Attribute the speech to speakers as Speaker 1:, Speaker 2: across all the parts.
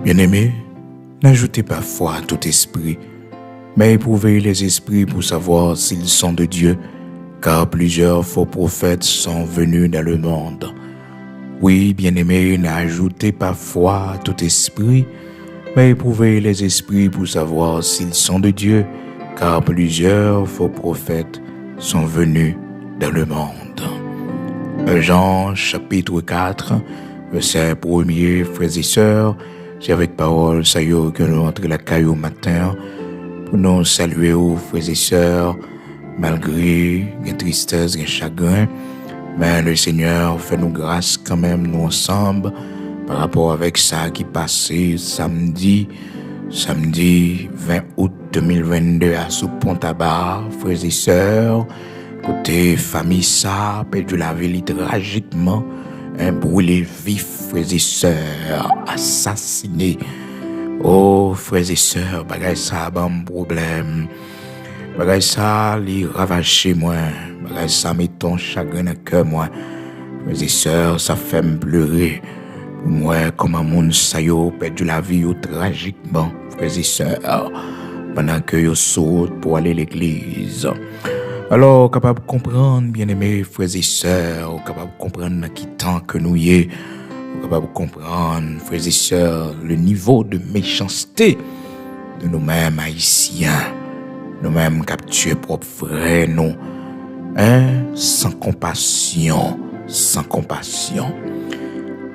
Speaker 1: Bien-aimés, n'ajoutez pas foi à tout esprit, mais éprouvez les esprits pour savoir s'ils sont de Dieu, car plusieurs faux prophètes sont venus dans le monde. Oui, bien-aimés, n'ajoutez pas foi à tout esprit, mais éprouvez les esprits pour savoir s'ils sont de Dieu, car plusieurs faux prophètes sont venus dans le monde. Jean chapitre 4, verset 1er, frères et sœurs, c'est avec parole ça y est que nous entrons la caille au matin pour nous saluer aux frères et sœurs, malgré les tristesses, les chagrins, mais le Seigneur fait nous grâce quand même nous ensemble par rapport avec ça qui passait samedi 20 août 2022 à sous Pont-Tabar, frères et sœurs, côté famille ça, perdu la vie tragiquement, brûlé vif, frères et sœurs, assassinés. Oh, frères et sœurs, bagay ça, bon problème. Bagay ça, li ravage chez moi. Bagay ça, met ton chagrin dans cœur, moi. Frères et sœurs, ça fait me pleurer. Pour moi, comme un monde ça yo, perdu la vie yo, tragiquement, frères et sœurs, pendant que yo saute pour aller à l'église. Alors, capable de comprendre, bien-aimés frères et sœurs, capable de comprendre qui tant que nous y est, capable de comprendre, frères et sœurs, le niveau de méchanceté de nous-mêmes haïtiens, nous-mêmes capturés propres frères, nous, sans compassion.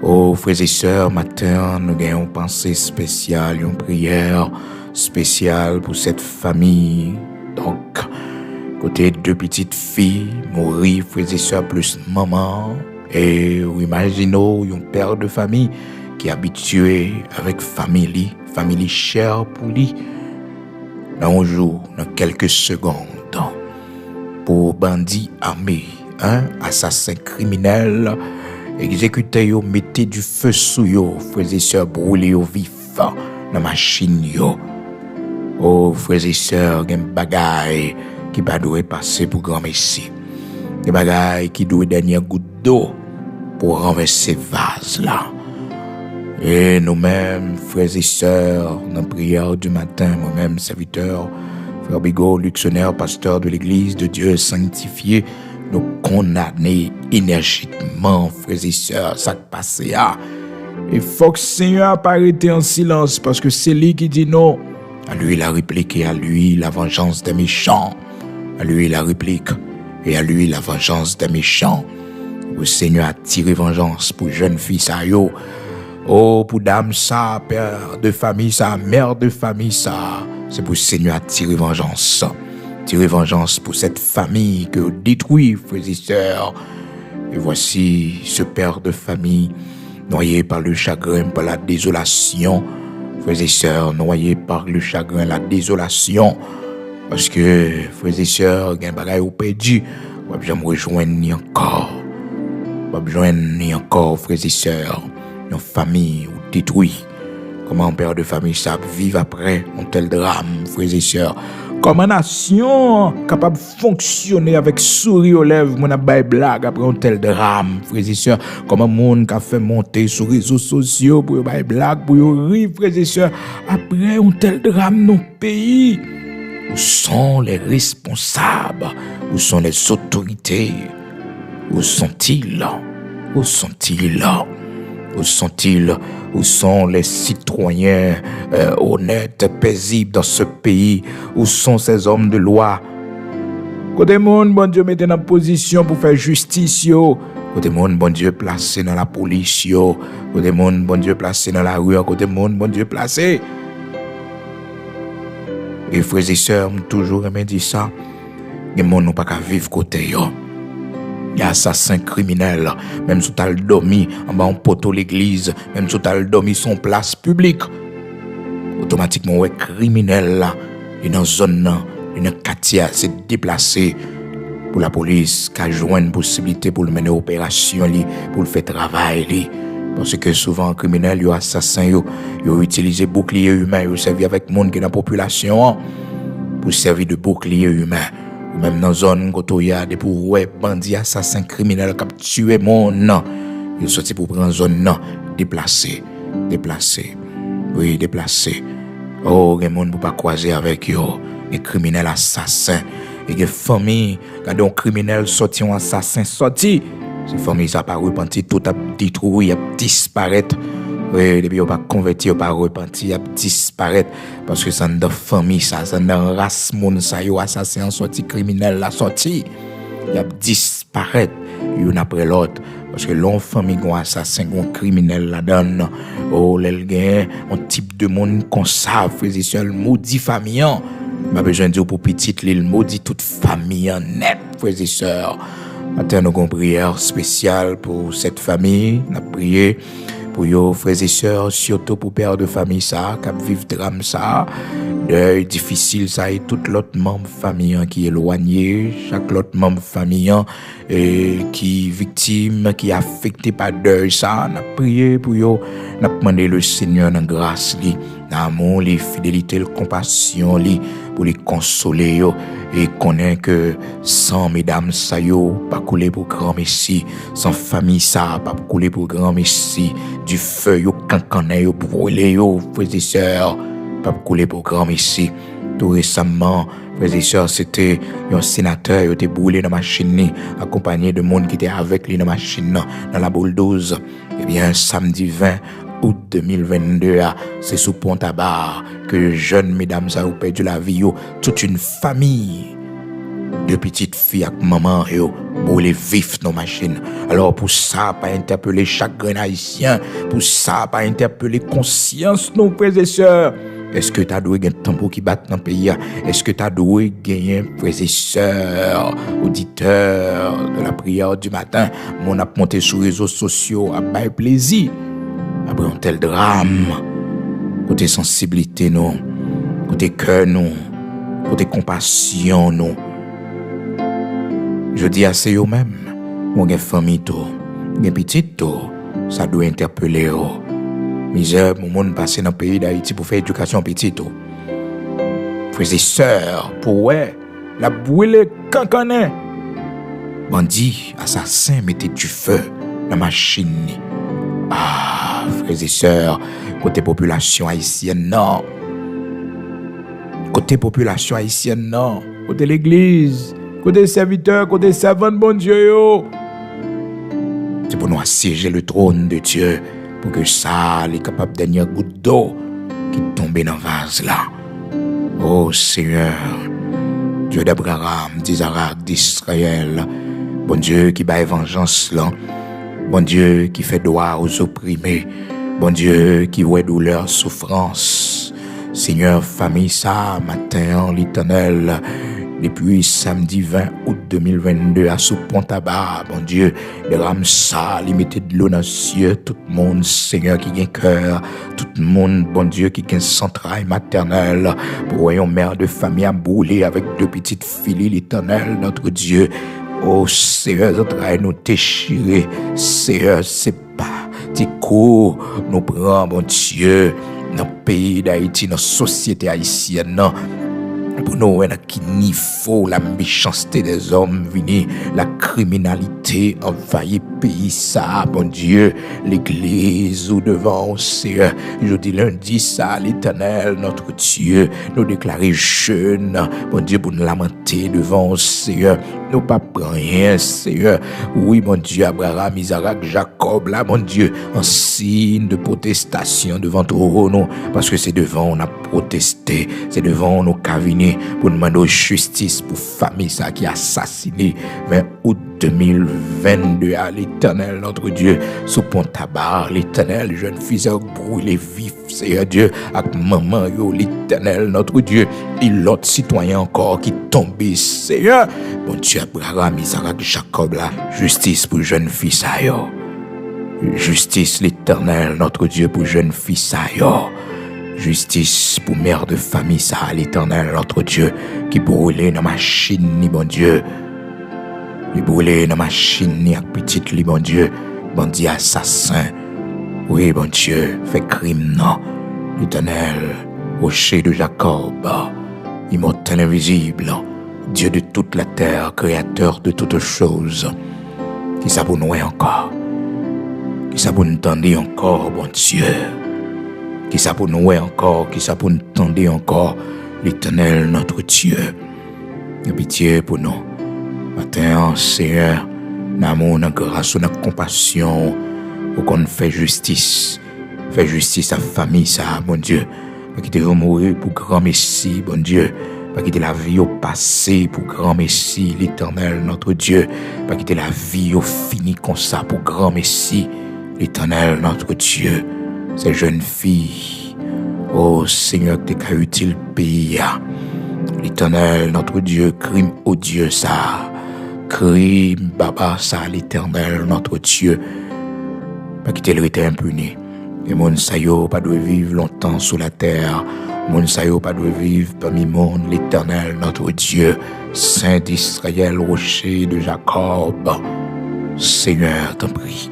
Speaker 1: Oh, frères et sœurs, matin, nous avons une pensée spéciale, une prière spéciale pour cette famille. Donc, côté deux petites filles, mourir, frères et sœurs, plus maman. Et imaginons un père de famille qui est habitué avec famille chère pour lui. Dans un jour, dans quelques secondes, pour bandits armés, assassins criminels, exécutés, mettez du feu sous yo, frères et sœurs, brûlés au vif, dans machine yo. Oh, frères et sœurs, il y a une bagaille qui va devoir passer pour grand messie. Des bagailles qui doivent dernière goutte d'eau pour renverser vase là. Et nous-mêmes, frères et sœurs, dans la prière du matin, moi-même, serviteur, frère Bigot, luxonnaire, pasteur de l'église de Dieu sanctifié, nous condamner énergiquement, frères et sœurs, ça qui passe là. Il faut que le Seigneur apparaisse en silence parce que c'est lui qui dit non. À lui la réplique et à lui la vengeance des méchants. À lui la réplique et à lui la vengeance des méchants. Le Seigneur a tiré vengeance pour jeune fille ça yo. Oh, pour dame ça, père de famille ça, mère de famille ça. C'est pour le Seigneur a tiré vengeance. Tirer vengeance pour cette famille que détruit, frères et sœurs. Et voici ce père de famille noyé par le chagrin, par la désolation. Frères et sœurs, noyé par le chagrin, la désolation. Parce que, frères et sœurs, il y a un bagage au perdu. Je vais me rejoindre ni encore. Je vais me rejoindre ni encore, frères et sœurs. Une famille ou détruit. Comment un père de famille ça vivre après un tel drame, frères et sœurs. Comme une nation capable de fonctionner avec sourire aux lèvres, mon abaye blague après un tel drame, frères et sœurs. Comme un monde qui a fait monter sur les réseaux sociaux pour bailler blague, pour rire, frères et sœurs. Après un tel drame dans le pays, où sont les responsables? Où sont les autorités? Où sont-ils? Où sont-ils? Où sont-ils? Où sont les citoyens honnêtes, paisibles dans ce pays? Où sont ces hommes de loi? Côté monde, bon Dieu, mettez en position pour faire justice, yo. Côté monde, bon Dieu, placé dans la police, yo. Côté monde, bon Dieu, placé dans la rue. Côté monde, bon Dieu, placé. Et frères et sœurs, toujours aimé dire ça. Les gens n'ont pas qu'à vivre côté, yo. Il y a assassin criminel, même si tu as dormi en bas en poteau l'église, même si tu as dormi son place publique. Automatiquement, ouais, criminel là, il est dans une zone, il est dans quartier, c'est déplacé pour la police, qui a joué une possibilité pour le mener opération, pour le faire travail. Parce que souvent, criminel, les assassins, ils ont utilisé bouclier humain, ils ont servi avec le monde qui est dans la population pour servir de bouclier humain. Même dans la zone où il y a des bandits, assassins, criminels qui ont tué mon nom. Ils sont sortis pour prendre une zone déplacée. Oui, déplacé. Oh, les gens pour pas croiser avec eux. Les criminels assassins. Et les familles, quand un criminel sorti, un assassin sorti, ces familles ça pas repenti, tout a détruit, a disparaître. Oui, depuis on pas converti, on pas repenti, a disparaître parce que c'est dans famille ça, c'est dans race monde ça, yo assassin sorti, criminel la sorti, il a disparaître une après l'autre. Parce que l'on famille un assassin, un criminel la donne. Oh, l'elgain, un type de monde qu'on savent, frères et sœurs, maudit famille. M'a besoin de dire pour petite l'île, maudit toute famille en net, frères et sœurs. Maintenant, nous avons une prière spéciale pour cette famille. Nous avons prié pour vos frères et sœurs, surtout pour père de famille ça, qui vivent drame ça, deuil difficile ça, et tout l'autre membre famille qui est éloigné, chaque autre membre famille qui est victime, qui est affecté par deuil ça, nous avons prié pour eux, nous avons demandé le Seigneur dans grâce, l'amour, la fidélité, la compassion, pour les consoler et connaître que sans mesdames ça yo pas couler pour grand messie, sans famille ça pas couler pour grand messie, du feu yo cancané yo brûler yo frères et sœurs pas couler pour grand messie. Tout récemment frères et sœurs c'était un sénateur il était brûlé dans machine accompagné de monde qui était avec lui dans machine dans la bulldoze. Et bien samedi 20 août 2022, c'est sous Pont-à-Bar que jeunes mesdames ont perdu la vie. Toute une famille de petites filles avec maman pour les vifs dans machine. Alors pour ça, pas interpeller chaque grain haïtien, pour ça, pas interpeller conscience nos frères et sœurs. Est-ce que tu as doué un tambour qui bat dans le pays? Est-ce que tu as doué gagner frères et sœurs, auditeurs de la prière du matin? Mon a monté sur les réseaux sociaux à bail plaisir. Après un tel drame, côté sensibilité, non, côté cœur, non, côté compassion, non. Je dis à c'est eux-mêmes, mon famille, mon petit, ça doit interpeller. Misère, mon monde passé dans le pays d'Haïti pour faire éducation petit. Frères et sœurs, pour la brûler cancané. Bandit, assassin, mettez du feu dans la machine. Ah, frères et sœurs, côté population haïtienne, non. Côté population haïtienne, non. Côté l'église, côté serviteur, côté servant de bon Dieu, yo. C'est pour nous assiéger le trône de Dieu, pour que ça, les capable de dernière goutte d'eau qui tombe dans le vase là. Oh Seigneur, Dieu d'Abraham, d'Isaac, d'Israël, bon Dieu qui bat vengeance là. Bon Dieu qui fait droit aux opprimés. Bon Dieu qui voit douleur, souffrance. Seigneur, famille ça, matin, l'Éternel, depuis samedi 20 août 2022 à sous Pont-à-Bar, bon Dieu, derrame ça, limité de l'eau dans les cieux, tout le monde, Seigneur, qui a un cœur, tout le monde, bon Dieu, qui a un centrail maternel, pour voyons mère de famille à brûler avec deux petites filles, l'Éternel, notre Dieu. Oh Seigneur, notre nous déchirer, Seigneur, c'est pas tes coups, nous prenons, bon Dieu, dans le pays d'Haïti, dans la société haïtienne, non. Pour nous, qui niveau la méchanceté des hommes venir, la criminalité envahit le pays, ça, bon Dieu, l'église ou devant, Seigneur, je dis lundi, ça, l'Éternel, notre Dieu, nous déclarer jeunes, bon Dieu, pour nous lamenter devant, Seigneur, nous pas prendre rien, Seigneur, oui, mon Dieu, Abraham, Isaac, Jacob, là, mon Dieu, en signe de protestation devant toi, non, parce que c'est devant, on a protesté, c'est devant, on a caviné, pour demander justice pour famille ça qui a assassiné 20 août 2022 à l'Éternel notre Dieu sous Pont-à-Bar, l'Éternel jeune fils brûlé vif, Seigneur Dieu avec maman yo, l'Éternel notre Dieu et l'autre citoyen encore qui tombé, Seigneur mon Dieu, Abraham, Isaac, Jacob là, justice pour jeune fils ça yo, justice l'Éternel notre Dieu pour jeune fils ça yo. Justice pour mère de famille, ça, l'Éternel, notre Dieu, qui brûlait dans ma machine, ni bon Dieu. Qui brûlait dans ma machine, ni avec petite, li bon Dieu. Bandit assassin. Oui, bon Dieu, fait crime, non. L'Éternel, rocher de Jacob, immortel invisible, Dieu de toute la terre, créateur de toutes choses. Qui s'abonne encore. Qui s'abonne encore, bon Dieu. Qui ça pour nous ouais encore, qui ça pour nous tendre encore, l'Éternel notre Dieu. Et pitié pour nous. Matin, Seigneur, d'amour, de grâce, de compassion, pour qu'on fait justice. Fais justice à la famille, ça, bon Dieu. Pas quitter mourir pour grand Messie, bon Dieu. Pas quitter la vie au passé pour grand Messie, l'Éternel, notre Dieu. Pas quitter la vie au fini comme ça pour grand Messie, l'Éternel, notre Dieu. Ces jeunes filles, oh Seigneur, que t'es utile pays, l'Éternel, notre Dieu, crime odieux ça. Crime, baba, ça, l'Éternel, notre Dieu. Pas quitter le été impuni. Et mon sayo pas doit vivre longtemps sous la terre. Mon sayo pas doit vivre parmi monde, l'Éternel, notre Dieu. Saint d'Israël, rocher de Jacob. Seigneur, t'en prie.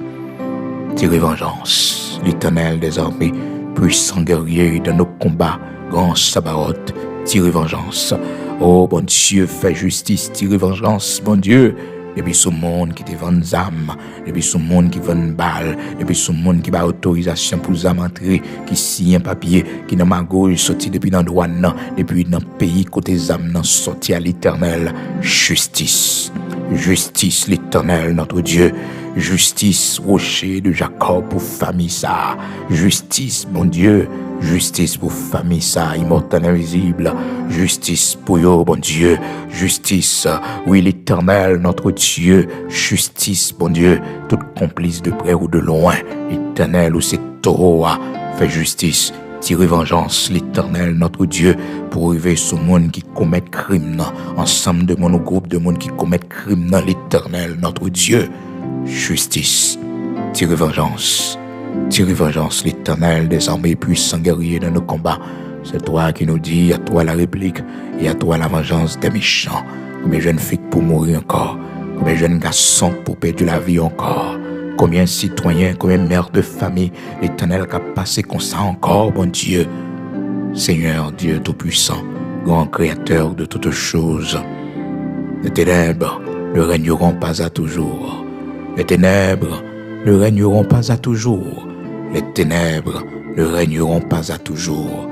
Speaker 1: Tire vengeance. L'Éternel des armées, puissant guerrier dans nos combats. Grand Sabaoth, tire vengeance. Oh, bon Dieu, fais justice, tire vengeance, bon Dieu. Depuis ce monde qui te vend âmes, depuis ce monde qui vend balles, depuis ce monde qui a autorisation pour les âmes entrer, qui signe un papier, qui n'a pas gauche sorti depuis dans douane, depuis dans le pays côté âmes sorti à l'Éternel. Justice, justice, l'Éternel, notre Dieu. Justice, rocher de Jacob pour famille ça. Justice, mon Dieu. Justice pour famille ça, immortel invisible. Justice pour yo, bon Dieu. Justice, oui, l'Éternel, notre Dieu. Justice, bon Dieu. Tout complice de près ou de loin. L'Éternel, où c'est taureau, fait justice. Tirer vengeance, l'Éternel, notre Dieu, pour arriver sur le monde qui commet crime, ensemble de mon groupe de monde qui commet crime, l'Éternel, notre Dieu. Justice, tirer vengeance, l'Éternel des armées puissants guerriers dans nos combats. C'est toi qui nous dis, à toi la réplique et à toi la vengeance des méchants. Combien de jeunes filles pour mourir encore, combien de jeunes garçons pour perdre la vie encore, combien de citoyens, combien de mères de famille, l'Éternel qui a passé comme ça encore, bon Dieu. Seigneur Dieu Tout-Puissant, grand Créateur de toutes choses. Les ténèbres ne régneront pas à toujours. Les ténèbres ne régneront pas à toujours. Les ténèbres ne régneront pas à toujours.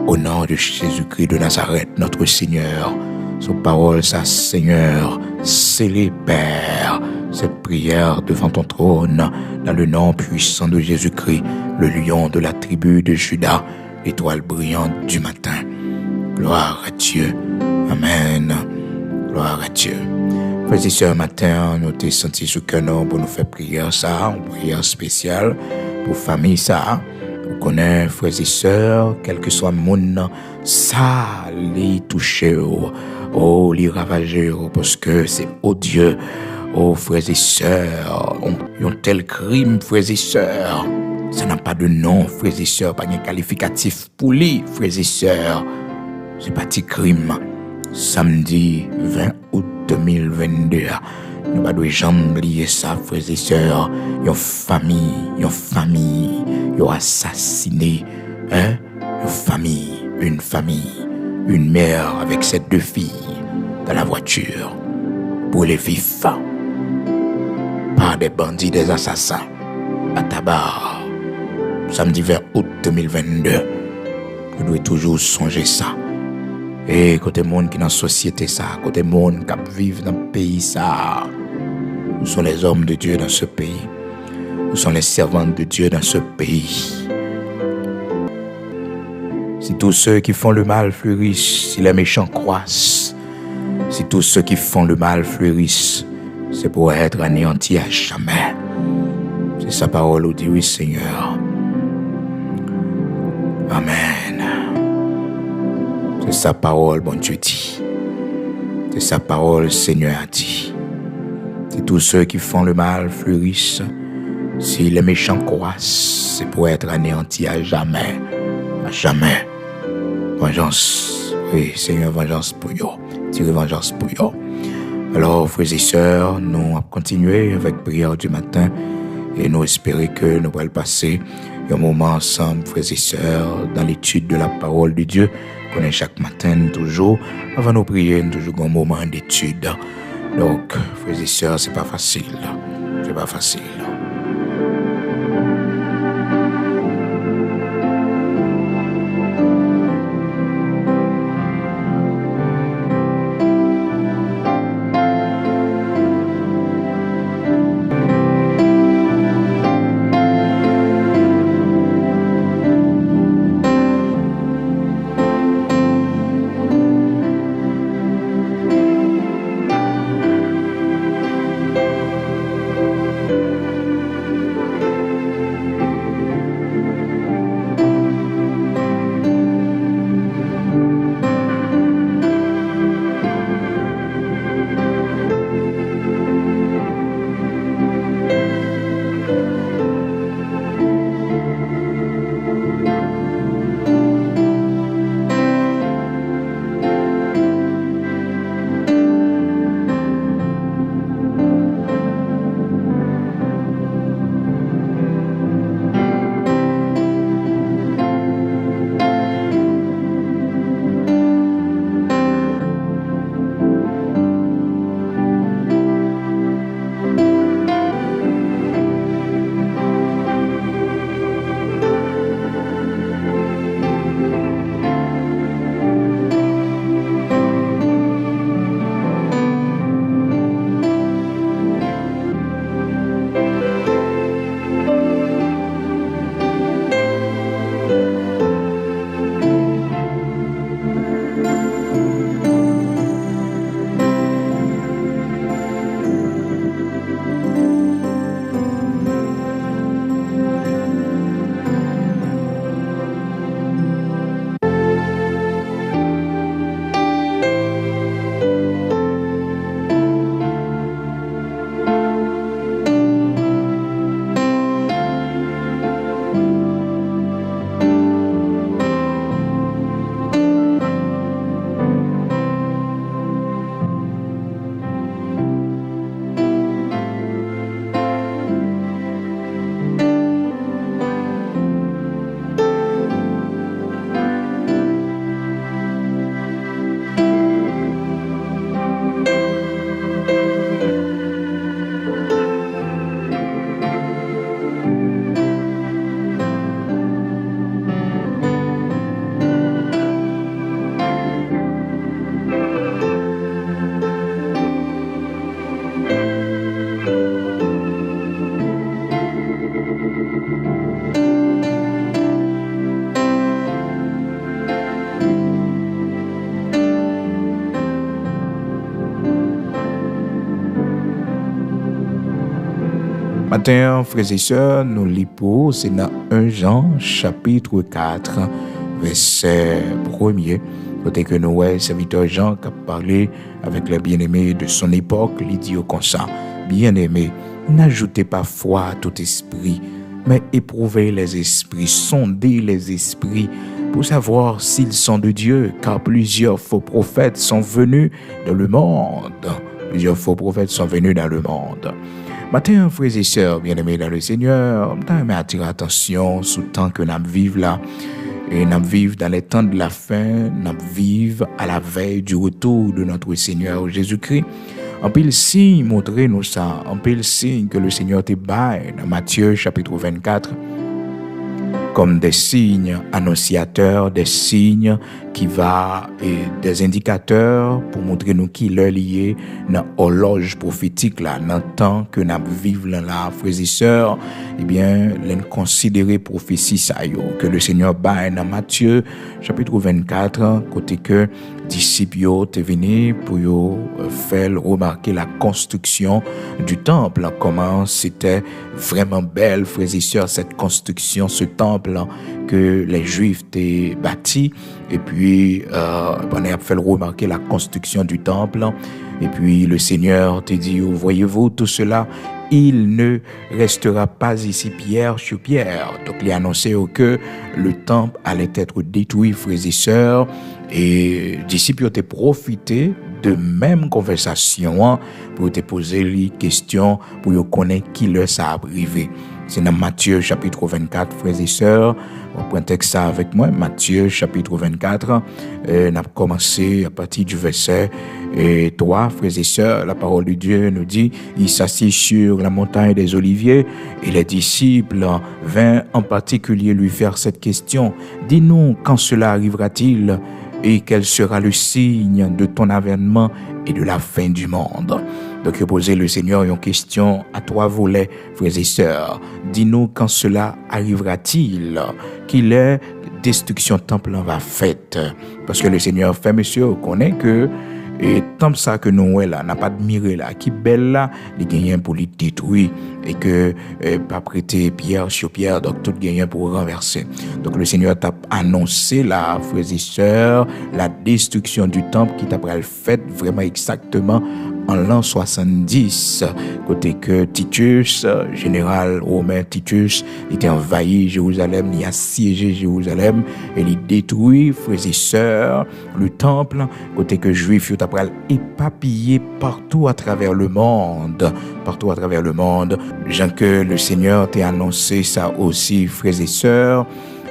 Speaker 1: Au nom de Jésus-Christ de Nazareth, notre Seigneur, sous parole, sa Seigneur, scellez, Père, cette prière devant ton trône, dans le nom puissant de Jésus-Christ, le lion de la tribu de Juda, l'étoile brillante du matin. Gloire à Dieu. Amen. Gloire à Dieu. Frères et sœurs, matin, nous t'es senti sous cœur pour nous faire prière ça, une prière spéciale pour famille ça. Vous connaissez, frères et sœurs, quel que soit le monde, ça les toucher, oh, les ravager, parce que c'est odieux. Oh, frères et sœurs, ils ont tel crime, frères et sœurs. Ça n'a pas de nom, frères et sœurs, pas de qualificatif pour lui, frères et sœurs. C'est pas de crime. Samedi 20 août 2022. Nous ne devons jamais oublier ça, frères et sœurs. Une famille, ils ont assassiné, une famille, une mère avec ses deux filles dans la voiture pour les vifs par des bandits, des assassins à tabac. Samedi 20 août 2022. Nous devons toujours songer ça. Et côté monde qui dans la société ça, côté monde qui vivent dans le pays ça, nous sommes les hommes de Dieu dans ce pays. Nous sommes les servants de Dieu dans ce pays. Si tous ceux qui font le mal fleurissent, si les méchants croissent, si tous ceux qui font le mal fleurissent, c'est pour être anéantis à jamais. C'est sa parole, dit oui Seigneur. Amen. C'est sa parole, bon Dieu dit. C'est sa parole, Seigneur a dit. Si tous ceux qui font le mal fleurissent, si les méchants croissent, c'est pour être anéantis à jamais. À jamais. Vengeance. Oui, Seigneur, vengeance pour eux. Tire vengeance pour eux. Alors, frères et sœurs, nous allons continuer avec prière du matin et nous espérons que nous allons passer un moment ensemble, frères et sœurs, dans l'étude de la parole de Dieu, qu'on est chaque matin, toujours, avant de prier, toujours un moment d'étude. Donc, frères et sœurs, c'est pas facile. C'est pas facile. Matin, frères et sœurs, nous lisons, c'est dans 1 Jean, chapitre 4, verset 1er. Côté que nous, serviteur Jean, qui a parlé avec les bien-aimés de son époque, il dit comme ça: bien-aimés, n'ajoutez pas foi à tout esprit, mais éprouvez les esprits, sondez les esprits, pour savoir s'ils sont de Dieu, car plusieurs faux prophètes sont venus dans le monde. Plusieurs faux prophètes sont venus dans le monde. Matin, frères et sœurs, bien-aimés dans le Seigneur, je vais attirer attention sur le temps que nous vivons là. Et nous vivons dans les temps de la fin, nous vivons à la veille du retour de notre Seigneur Jésus-Christ. En pile signe, montrez-nous ça. En pile signe que le Seigneur te baille dans Matthieu chapitre 24. Comme des signes annonciateurs, des signes qui va et des indicateurs pour montrer nous qui leur lié dans l'horloge prophétique là, dans le temps que nous vivons là, frères et sœurs. Eh bien, les considérer prophétie ça que le Seigneur baille dans Matthieu chapitre 24, côté que disciples te venus pour faire remarquer la construction du temple, comment c'était vraiment belle, frères et sœurs, cette construction, ce temple que les Juifs t'ont bâti. Et puis, on a fait remarquer la construction du temple. Et puis, le Seigneur te dit: voyez-vous tout cela, il ne restera pas ici pierre sur pierre. Donc, il a annoncé que le temple allait être détruit, frères et sœurs. Et les disciples ont profité de même conversation pour te poser les questions, pour connaître qui leur ça arrivé. C'est dans Matthieu chapitre 24, frères et sœurs. On prend texte ça avec moi. Matthieu chapitre 24. On a commencé à partir du verset 3, frères et sœurs. La parole de Dieu nous dit: il s'assit sur la montagne des Oliviers et les disciples vinrent en particulier lui faire cette question: dis-nous, quand cela arrivera-t-il et quel sera le signe de ton avènement et de la fin du monde? Donc, il posait le Seigneur une question à 3 volets, frères et sœurs. Dis-nous quand cela arrivera-t-il, qu'il est destruction temple va faite. Parce que le Seigneur fait, monsieur, connaît que et tant ça que nous là n'a pas admiré là qui belle là les gagnants pour les détruire et que pas prêter pierre sur pierre, donc tout gagnant pour renverser. Donc le Seigneur t'a annoncé là, frères et sœurs, la destruction du temple qui t'a fait vraiment exactement en l'an 70, côté que Titus, général romain Titus, était envahi Jérusalem, il a siégé Jérusalem et il détruit, frères et sœurs, le temple, côté que Juifs ont après éparpillé partout à travers le monde, Jean que le Seigneur t'a annoncé ça aussi, frères et sœurs,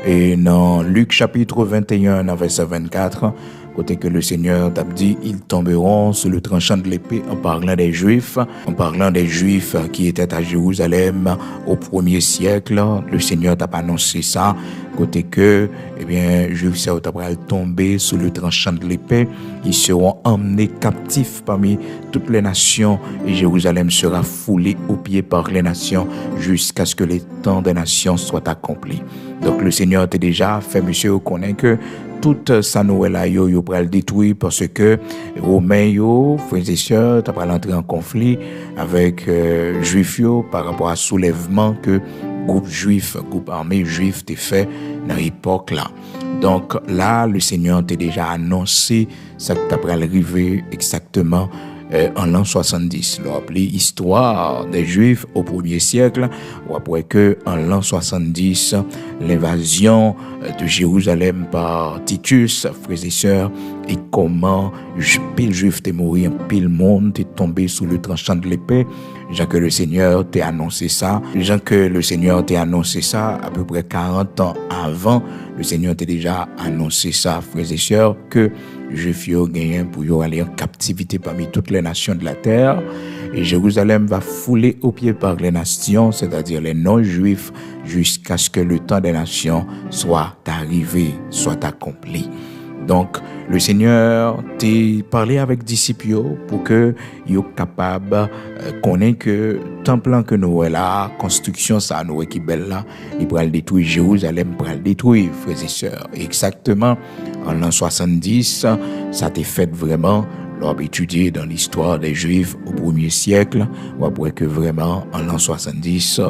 Speaker 1: et dans Luc chapitre 21, dans verset 24, côté que le Seigneur t'a dit, ils tomberont sous le tranchant de l'épée, en parlant des Juifs qui étaient à Jérusalem au 1er siècle. Le Seigneur t'a annoncé ça, côté que, eh bien, Juifs sont tombés sous le tranchant de l'épée, ils seront emmenés captifs parmi toutes les nations et Jérusalem sera foulée aux pieds par les nations jusqu'à ce que les temps des nations soient accomplis. Donc le Seigneur t'a déjà fait, monsieur, connaît que toute sa Noël yo pral détruire parce que Romains frères et sœurs t'as pas l'entrée en conflit avec Juifs par rapport à soulèvement que groupe armé juif t'est fait dans l'époque là. Donc là le Seigneur t'a déjà annoncé ça que t'as pral arriver exactement en l'an 70. L'histoire des Juifs au 1er siècle, ou après que en l'an 70, l'invasion de Jérusalem par Titus, frères et sœurs, et comment pile Juif t'est mort, pile monde t'est tombé sous le tranchant de l'épée. Jean que le Seigneur t'a annoncé ça. À peu près 40 ans avant, le Seigneur t'a déjà annoncé ça, frères et sœurs, que Juifs gagnent pour aller en captivité parmi toutes les nations de la terre. Et Jérusalem va fouler aux pieds par les nations, c'est-à-dire les non-juifs, jusqu'à ce que le temps des nations soit arrivé, soit accompli. Donc, le Seigneur t'a parlé avec disciples pour que ils soient capables de connaître que temple que nous là, construction ça nous qui belle là, il pourra le détruire Jérusalem, pourra le détruire, frères et sœurs. Exactement en l'an 70, ça t'est fait vraiment l'a étudié dans l'histoire des Juifs au 1er siècle, ou après que vraiment, en l'an 70,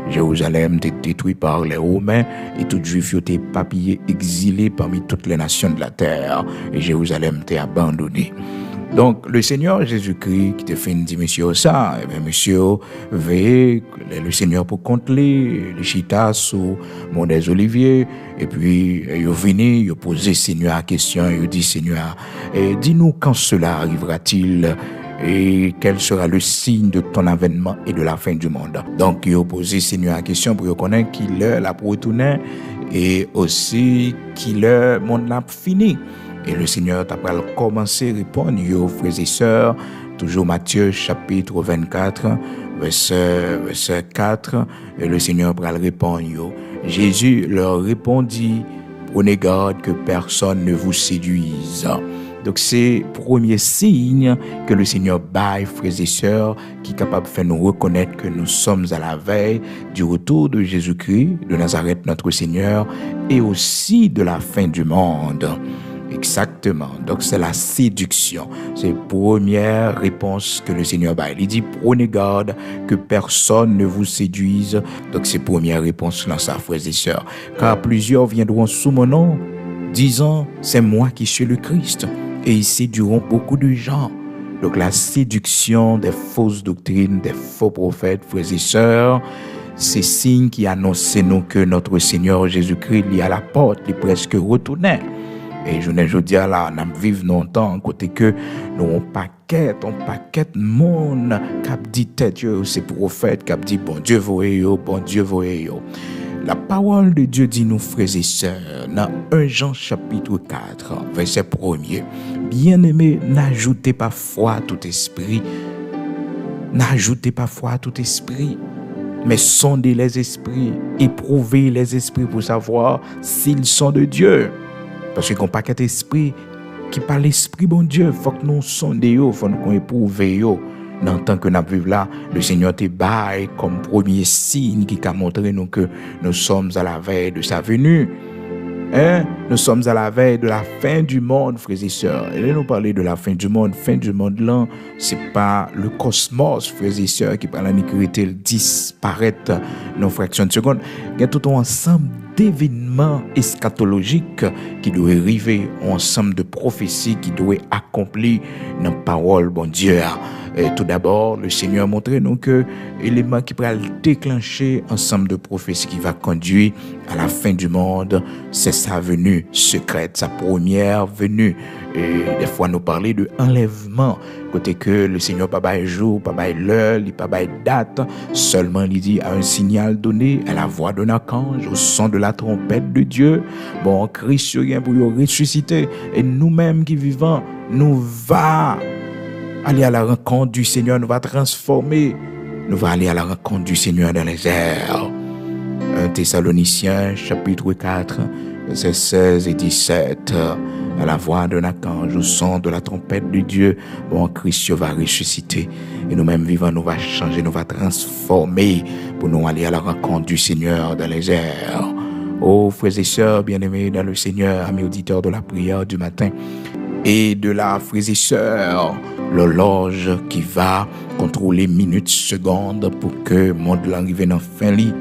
Speaker 1: Jérusalem était détruit par les Romains et tout Juif était papillé, exilé parmi toutes les nations de la terre et Jérusalem était abandonné. Donc, le Seigneur Jésus-Christ qui te fait une dit, monsieur, ça, eh bien, monsieur, veillez, le Seigneur pour contrôler les chitas sous mon des oliviers, et puis, il venu, il posé Seigneur la question, il dit, Seigneur, dis-nous quand cela arrivera-t-il, et quel sera le signe de ton avènement et de la fin du monde. Donc, il a posé Seigneur la question pour connaître qu'il est là pour retourner, et aussi qu'il est monde là fini. Et le Seigneur t'a commencé à répondre, yo, frères et sœurs, toujours Matthieu chapitre 24, verset 4, et le Seigneur va répondre, yo. Jésus leur répondit, prenez garde que personne ne vous séduise. Donc c'est le premier signe que le Seigneur baille, frères et sœurs, qui est capable de faire nous reconnaître que nous sommes à la veille du retour de Jésus-Christ, de Nazareth notre Seigneur, et aussi de la fin du monde. Exactement. Donc, c'est la séduction. C'est la première réponse que le Seigneur baille. Il dit, prenez garde que personne ne vous séduise. Donc, c'est la première réponse dans sa frères et sœurs. Car plusieurs viendront sous mon nom, disant, c'est moi qui suis le Christ. Et ils séduiront beaucoup de gens. Donc, la séduction des fausses doctrines, des faux prophètes, frères et sœurs, c'est signe qui annonce nous que notre Seigneur Jésus-Christ est à la porte, il est presque retourné. Et je ne dis là, nous vivons longtemps, côté que nous on paquet de monde qui dit tête, c'est prophète qui dit bon Dieu voyez, bon Dieu voyez. La parole de Dieu dit nous frères et sœurs, dans 1 Jean chapitre 4, verset 1er, bien-aimés, n'ajoutez pas foi à tout esprit, mais sondez les esprits, éprouvez les esprits pour savoir s'ils sont de Dieu. Parce qu'on n'a pas qu'un esprit qui parle l'esprit bon Dieu. Il faut que nous sondions, il faut que nous éprouvions. Dans le temps que nous vivons là, le Seigneur te baille comme premier signe qui a montré nous que nous sommes à la veille de sa venue. Nous sommes à la veille de la fin du monde, frères et sœurs. Et nous parler de la fin du monde là, c'est pas le cosmos, frères et sœurs, qui par la nicurité disparaître dans fraction de seconde. Il y a tout un ensemble d'événements eschatologiques qui doivent arriver, un ensemble de prophéties qui doivent accomplir dans la parole, bon Dieu. Et tout d'abord, le Seigneur a montré nous que l'élément qui va déclencher ensemble de prophéties qui va conduire à la fin du monde, c'est sa venue secrète, sa première venue. Et des fois, nous parler de enlèvement, côté que le Seigneur pas bail jour, pas bail l'heure, il pas bail date, seulement il dit à un signal donné, à la voix d'un archange, au son de la trompette de Dieu. Bon, Christ vient pour nous ressusciter, et nous-mêmes qui vivons, nous va aller à la rencontre du Seigneur, nous va transformer, nous va aller à la rencontre du Seigneur dans les airs. 1 Thessaloniciens chapitre 4, versets 16 et 17. À la voix d'un archange, au son de la trompette de Dieu, bon, Christ va ressusciter. Et nous-mêmes vivants, nous va changer, nous va transformer pour nous aller à la rencontre du Seigneur dans les airs. Oh, frères et sœurs, bien-aimés dans le Seigneur, amis auditeurs de la prière du matin et de la frères et sœurs, l'horloge qui va contrôler minutes, secondes pour que le monde l'arrive dans fin lit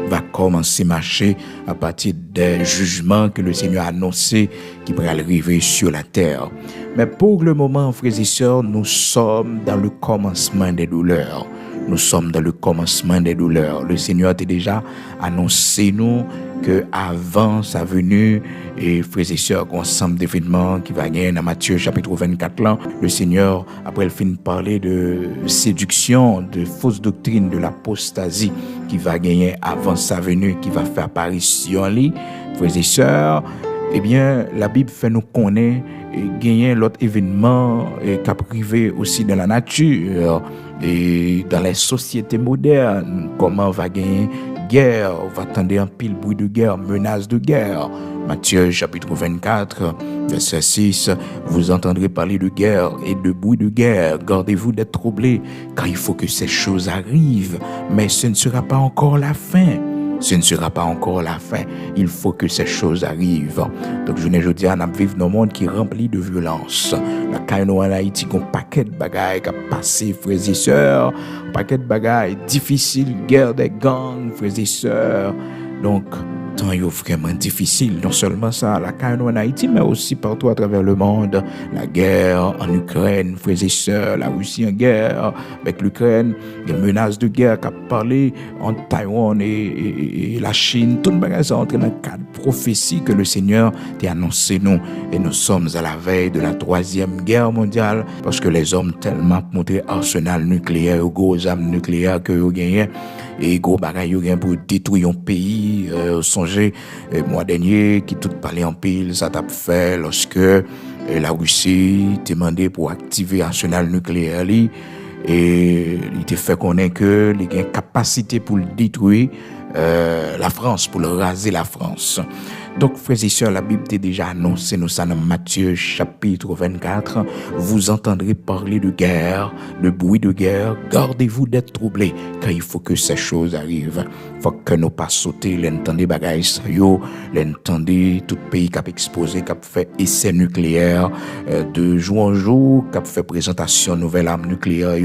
Speaker 1: va commencer à marcher à partir des jugements que le Seigneur a annoncé qui va arriver sur la terre. Mais pour le moment, frères et sœurs, nous sommes dans le commencement des douleurs. Nous sommes dans le commencement des douleurs. Le Seigneur a déjà annoncé nous que avant sa venue, et frères et sœurs, ensemble d'événements qui va gagner dans Matthieu chapitre 24 là, le Seigneur, après il finit de parler de séduction, de fausses doctrines, de l'apostasie qui va gagner avant sa venue, qui va faire apparition lui, frères et sœurs. Eh bien, la Bible fait nous connaître et gagner l'autre événement qui a privé aussi dans la nature et dans les sociétés modernes. Comment va gagner guerre, on va attendre un pile bruit de guerre, menace de guerre. Matthieu chapitre 24, verset 6, vous entendrez parler de guerre et de bruit de guerre. Gardez-vous d'être troublés, car il faut que ces choses arrivent, mais ce ne sera pas encore la fin. Ce ne sera pas encore la fin. Il faut que ces choses arrivent. Donc, je ne dis à nous vivre dans un monde qui est rempli de violence. La caille en Haïti, un paquet de bagailles qui a passé, frères et sœurs. Un paquet de bagailles difficiles, guerre des gangs, frères et sœurs. Donc, temps est vraiment difficile. Non seulement ça, la caille en Haïti, mais aussi partout à travers le monde. La guerre en Ukraine, frères et sœurs, la Russie en guerre avec l'Ukraine, les menaces de guerre qu'a parlé entre Taïwan et la Chine. Tout le bagage est entré dans le cadre prophétie que le Seigneur t'a annoncé nous. Et nous sommes à la veille de la 3e guerre mondiale parce que les hommes tellement montré arsenal nucléaire, gros armes nucléaires que vous gagnez et gros bagaille pour détruire un pays. Songez, mois dernier, qui tout parlait en pile, ça t'a fait lorsque la Russie t'a demandé pour activer l'arsenal nucléaire et il t'a fait connaître que il a une capacité pour le détruire la France, pour le raser la France. Donc, frères et sœurs, la Bible t'a déjà annoncé, nous ça dans Matthieu chapitre 24, vous entendrez parler de guerre, de bruit de guerre, gardez-vous d'être troublés, car il faut que ces choses arrivent. Il faut que nous pas sauter, l'entendez bagaille sérieux, l'entendez tout pays qui a exposé, qui a fait essai nucléaire, de jour en jour, qui a fait présentation nouvelle arme nucléaire,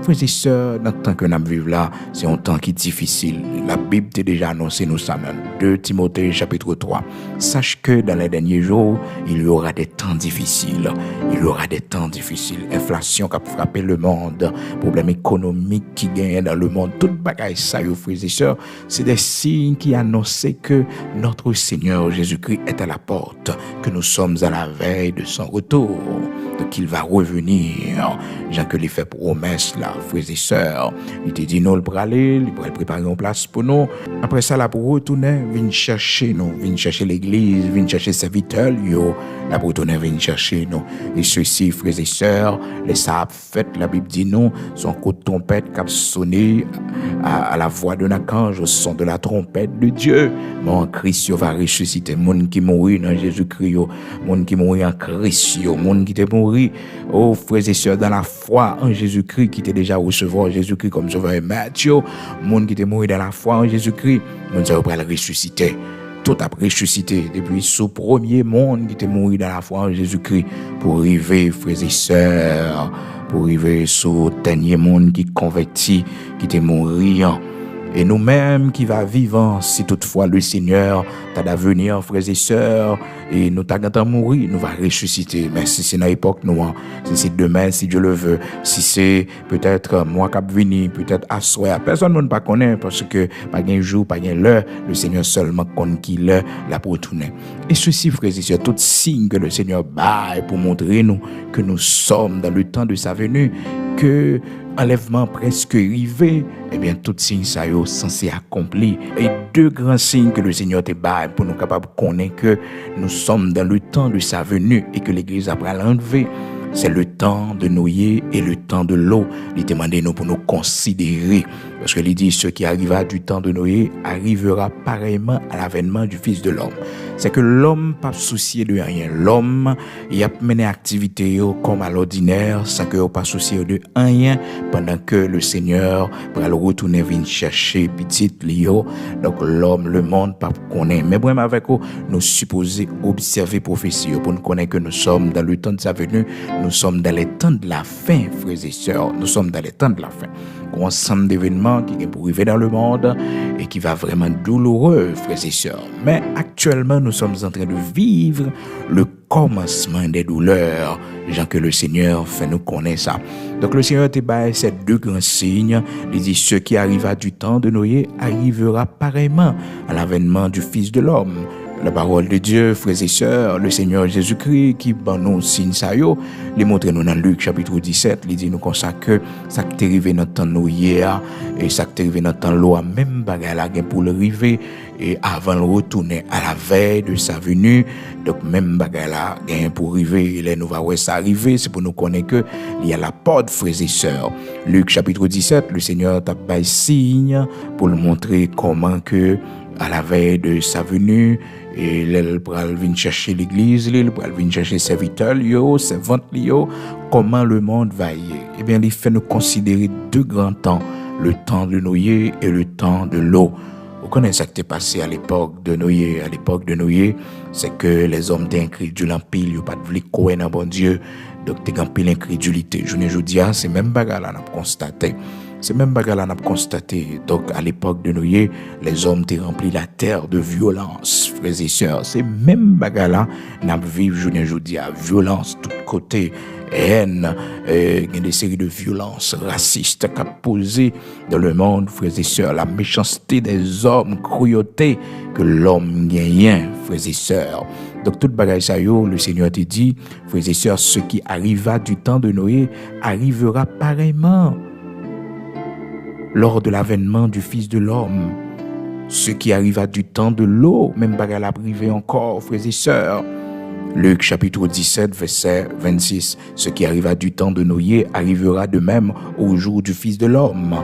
Speaker 1: frères et sœurs, dans le temps que nous vivons là, c'est un temps qui est difficile. La Bible t'a déjà annoncé, nous ça dans 2 Timothée chapitre 3. Sache que dans les derniers jours, il y aura des temps difficiles. Il y aura des temps difficiles. Inflation qui a frappé le monde, problèmes économiques qui gagnent dans le monde, tout bagaille ça, frères et sœurs, c'est des signes qui annoncent que notre Seigneur Jésus-Christ est à la porte, que nous sommes à la veille de son retour, qu'il va revenir. Jean que les fait promesse là, frères et sœurs, il te dit nous le braler, il va préparer une place pour nous. Après ça là pour retourner, viens chercher nous, viens chercher l'église, viens chercher serviteurs, là pour retourner viens chercher nous. Et ceci, frères et sœurs, les sables fêtes, la Bible dit nous, son coup de trompette qui a sonné à la voix d'un archange, au son de la trompette de Dieu. Mon Christ va ressusciter, monde qui mourit dans Jésus-Christ, monde qui mourit en Christ, monde qui est mort. Oh, frères et sœurs, dans la foi en Jésus-Christ, qui était déjà recevoir Jésus-Christ comme sauveur et maître, monde qui était mort dans la foi en Jésus-Christ, monde ça va ressusciter. Tout a ressuscité depuis ce premier monde qui était mort dans la foi en Jésus-Christ pour arriver, frères et sœurs, pour arriver ce dernier monde qui convertit, qui était mort. Et nous-mêmes qui va vivre, si toutefois le Seigneur t'a d'avenir, frères et sœurs, et nous t'a mourir, nous va ressusciter. Mais si c'est dans l'époque, nous, si c'est demain, si Dieu le veut, si c'est peut-être moi qui vais venir, peut-être à soir, personne ne pas connaît parce que pas un jour, pas un l'heure, le Seigneur seulement connaît qui l'heure la pour tourner. Et ceci, frères et sœurs, tout signe que le Seigneur baille pour montrer nous que nous sommes dans le temps de sa venue, que enlèvement presque arrivé, eh bien, tout signe ça est censé accomplir. Et 2 grands signes que le Seigneur te baille pour nous capables de connaître que nous sommes dans le temps de sa venue et que l'Église a pris l'enlever. C'est le temps de Noé et le temps de l'eau. Il demande nous pour nous considérer. Parce que il dit, ce qui arrivera du temps de Noé arrivera pareillement à l'avènement du Fils de l'homme. C'est que l'homme pas soucier de rien. L'homme, il a mené activité comme à l'ordinaire, sans que pas soucier de rien, pendant que le Seigneur va le retourner venir chercher petit Lio. Donc l'homme, le monde, pas connaît. Mais bon, avec eux, nous supposons observer prophétie pour nous connaître que nous sommes dans le temps de sa venue. Nous sommes dans les temps de la fin, frères et sœurs. Nous sommes dans les temps de la fin. Un ensemble d'événements qui est pour arriver dans le monde et qui va vraiment douloureux, frères et sœurs. Mais actuellement, nous sommes en train de vivre le commencement des douleurs, gens que le Seigneur fait nous connaître ça. Donc le Seigneur te baille ces 2 grands signes. Il dit, ce qui arriva du temps de Noé arrivera pareillement à l'avènement du Fils de l'homme. La parole de Dieu, frères et sœurs, le Seigneur Jésus-Christ qui nous signe ça yo, les montre nous dans Luc chapitre 17, il dit nous comme ça que ça qui est arrivé dans le temps Noé et ça qui est arrivé dans le temps l'eau même bagarre là pour le arriver et avant de retourner à la veille de sa venue. Donc même bagarre là pour arriver, les nous va ça arriver, c'est pour nous connaître que il y a la porte, frères et sœurs. Luc chapitre 17, le Seigneur t'a baillé signe pour le montrer comment que à la veille de sa venue, et il va venir chercher l'église, il va venir chercher ses serviteurs, ses ventes, comment le monde va y aller. Eh bien, il fait nous considérer 2 grands temps, le temps de Noé et le temps de l'eau. Vous connaissez ce qui t'est passé à l'époque de Noé. À l'époque de Noé, c'est que les hommes étaient incrédules en pile, ils n'ont pas de vle croire dans bon Dieu. Donc, t'es en pile incrédulité. Je ne dis pas, c'est même bagarre là, on a constaté. C'est même bagarre là, on a constaté. Donc, à l'époque de Noé, les hommes étaient remplis la terre de violence, frères et sœurs. C'est même bagarre là, on a vécu, je ne dis pas, violence de tous côtés. Haine, il y a des séries de violences racistes qui ont posé dans le monde, frères et sœurs, la méchanceté des hommes, cruauté que l'homme gagne, frères et sœurs. Donc, toute bagaille ça yo, le Seigneur te dit, frères et sœurs, ce qui arriva du temps de Noé arrivera pareillement lors de l'avènement du Fils de l'homme. Ce qui arriva du temps de l'eau, même bagaille la privé encore, frères et sœurs. Luc chapitre 17, verset 26. Ce qui arriva du temps de Noé arrivera de même au jour du Fils de l'homme.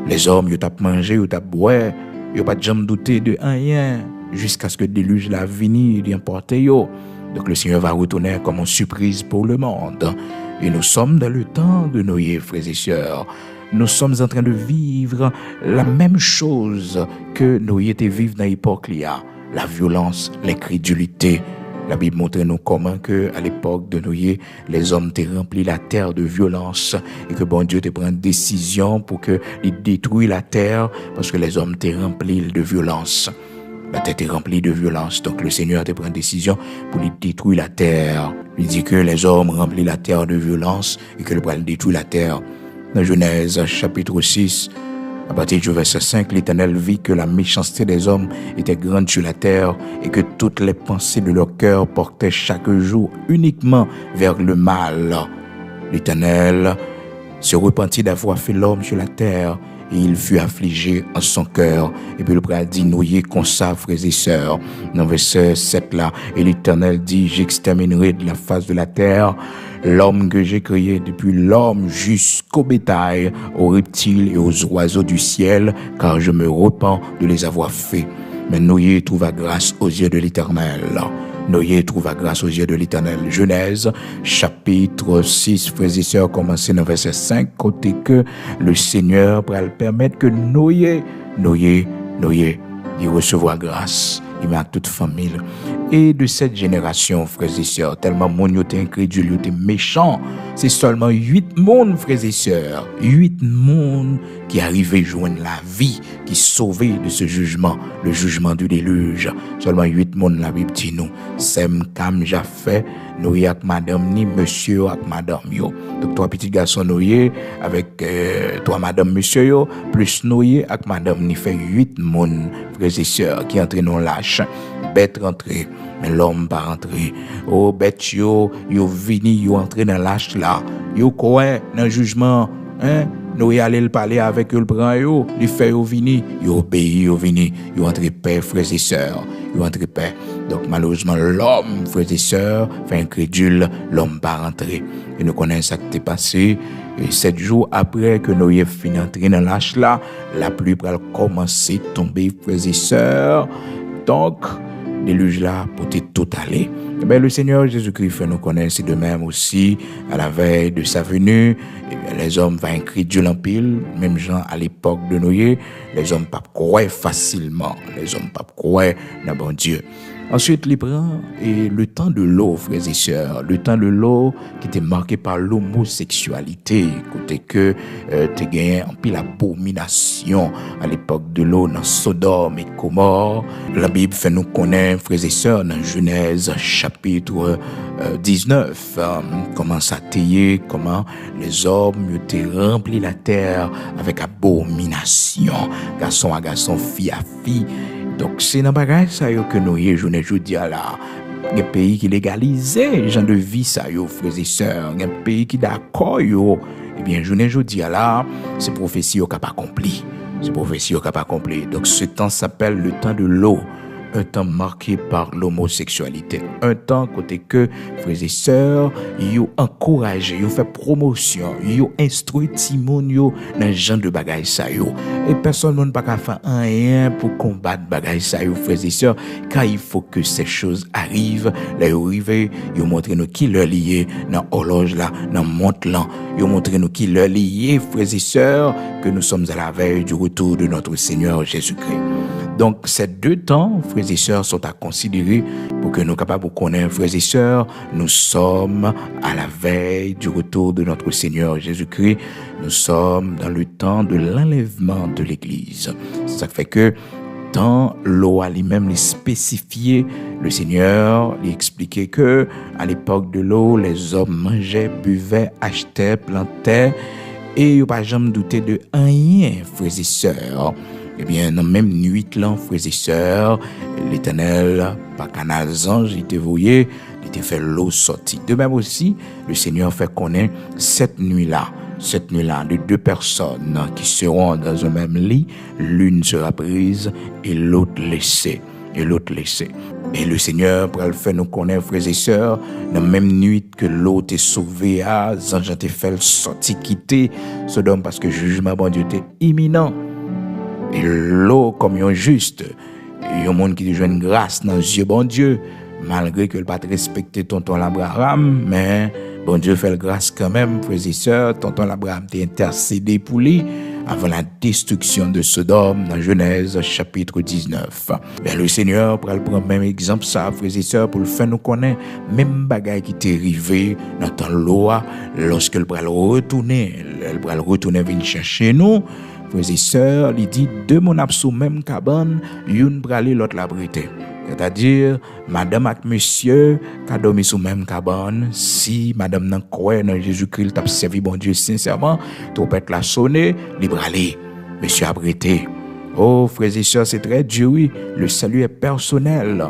Speaker 1: Les hommes, ils tapent manger, ils tapent boire, ils n'ont pas de jamais douter de rien, jusqu'à ce que le déluge la vini, il emporte yo. Donc le Seigneur va retourner comme une surprise pour le monde. Et nous sommes dans le temps de Noé, frères et sœurs. Nous sommes en train de vivre la même chose que Noé était vivre dans l'époque là. La violence, l'incrédulité. La Bible montre nous comment que à l'époque de Noé, les hommes étaient remplis la terre de violence et que bon Dieu te prend une décision pour que il détruise la terre parce que les hommes étaient remplis de violence. La terre est remplie de violence. Donc le Seigneur te prend une décision pour lui détruire la terre. Il dit que les hommes remplissent la terre de violence et que le bras détruit la terre. Dans Genèse chapitre 6, à partir du verset 5, l'Éternel vit que la méchanceté des hommes était grande sur la terre et que toutes les pensées de leur cœur portaient chaque jour uniquement vers le mal. L'Éternel se repentit d'avoir fait l'homme sur la terre et il fut affligé en son cœur. Et puis le père dit, Noé comme ça, frères et sœurs. Dans verset 7 là, et l'Éternel dit, j'exterminerai de la face de la terre l'homme que j'ai créé, depuis l'homme jusqu'au bétail, aux reptiles et aux oiseaux du ciel, car je me repens de les avoir faits. Mais Noé trouva grâce aux yeux de l'Éternel. Noé trouva grâce aux yeux de l'Éternel. Genèse, chapitre 6, frères et sœurs, commencez dans verset 5, côté que le Seigneur va permettre que Noé, il recevra grâce. Il met à toute famille. Et de cette génération, frères et sœurs, tellement mon yo t'es incrédule, yo t'es méchant, c'est seulement 8 mondes, frères et sœurs, 8 mondes qui arrivaient joindre la vie, qui sauvaient de ce jugement, le jugement du déluge. Seulement 8 mondes, la Bible dit nous, Sem, Kam, Jafet, Noé avec madame, ni monsieur avec madame yo. Donc, toi, petit garçon Noé, avec toi, madame, monsieur yo, plus Noé avec madame, ni fait 8 mondes, frères et sœurs, qui entrent dans lâche. Bête rentrée, mais l'homme pas rentré. Oh, bête yo vini, yo entré dans l'âge là. Yo quoi, dans le jugement, hein? Noé allait le parler avec eux, le prend yo, il fait yo vini, yo obéi, yo vini, yo entre paix, frères et sœurs, yo entre paix. Donc malheureusement, l'homme, frères et sœurs, fait incrédule, l'homme pas rentré. Et nous connaissons ça qui t'est passé. Et 7 jours après que Noé finit d'entrer dans l'âge là, la pluie va commencer à tomber, frères et sœurs. Donc, déluge là pour tout aller. Eh bien, le Seigneur Jésus-Christ fait nous connaître de même aussi à la veille de sa venue. Eh bien, les hommes vont incrédules en pile, même gens à l'époque de Noé, les hommes pas croire facilement, les hommes pas croire dans bon Dieu. Ensuite, il prend et le temps de l'eau, frères et sœurs, le temps de l'eau qui était marqué par l'homosexualité, côté que tu gagné en pile abomination à l'époque de l'eau dans Sodome et Gomorrhe. La Bible fait nous connaître, frères et sœurs, dans Genèse chapitre 19, comment ça taillé, comment les hommes étaient remplis la terre avec abomination, garçon à garçon, fille à fille. Donc, c'est dans bagage ça que nous y journée jeudi là. Un pays qui légalise gens de vie ça yo, frères et sœurs, un pays qui d'accord yo. Eh bien, journée jeudi là, c'est prophétie au cap accompli. C'est prophétie au cap accompli. Donc, ce temps s'appelle le temps de l'eau. un temps marqué par l'homosexualité. Un temps côté que, frères et sœurs, yo encouragé, yo fait promotion, yo instruit Timon yo dans le genre de bagaille ça yo. Et personne ne peut pas faire rien pour combattre bagaille ça yo, frères et sœurs, car il faut que ces choses arrivent. Là, yo arrivé, yo montre nous qui leur lié dans horloge là, dans montre là, yo montre nous qui leur lié, frères et sœurs, que nous sommes à la veille du retour de notre Seigneur Jésus-Christ. Donc, ces deux temps, frères et sœurs, sont à considérer pour que nous soyons capables de connaître, frères et sœurs, nous sommes à la veille du retour de notre Seigneur Jésus-Christ. Nous sommes dans le temps de l'enlèvement de l'Église. Ça fait que dans l'eau lui-même, il spécifié, le Seigneur lui expliquait que à l'époque de l'eau, les hommes mangeaient, buvaient, achetaient, plantaient, et ils n'ont pas jamais douté de rien, frères et sœurs. Eh bien, dans la même nuit, là, frères et sœurs, l'Éternel, par canal ange, il était voyé, il était fait l'eau sortie. De même aussi, le Seigneur fait connaître cette nuit-là, de deux personnes qui seront dans un même lit, l'une sera prise et l'autre laissée. Et le Seigneur, pour le faire nous connaître, frères et sœurs, dans la même nuit que l'autre est sauvé, ange a fait sortir, quitter Sodome parce que le jugement bon Dieu était imminent. Et l'eau comme un juste, il y a un monde qui te joue grâce dans les yeux bon Dieu, malgré que le pas respecté tonton Abraham, mais bon Dieu fait le grâce quand même, frères et sœurs, tonton Abraham t'a intercédé pour lui avant la destruction de Sodome dans Genèse chapitre 19. Ben, le Seigneur prend le même exemple ça, frères et sœurs, pour le faire nous connaître même bagaille qui t'est arrivé dans ton l'eau lorsque le bras retourner venir chercher nous. Frères et sœurs, il dit deux mon sous même cabane, une bralé l'autre la brité. C'est-à-dire madame et monsieur qui dormi sous même cabane, si madame n'a croit dans Jésus-Christ t'a servi bon Dieu sincèrement, trompette la sonné, li bralé, monsieur a brité. Oh frères et sœurs, c'est très dur, oui, le salut est personnel.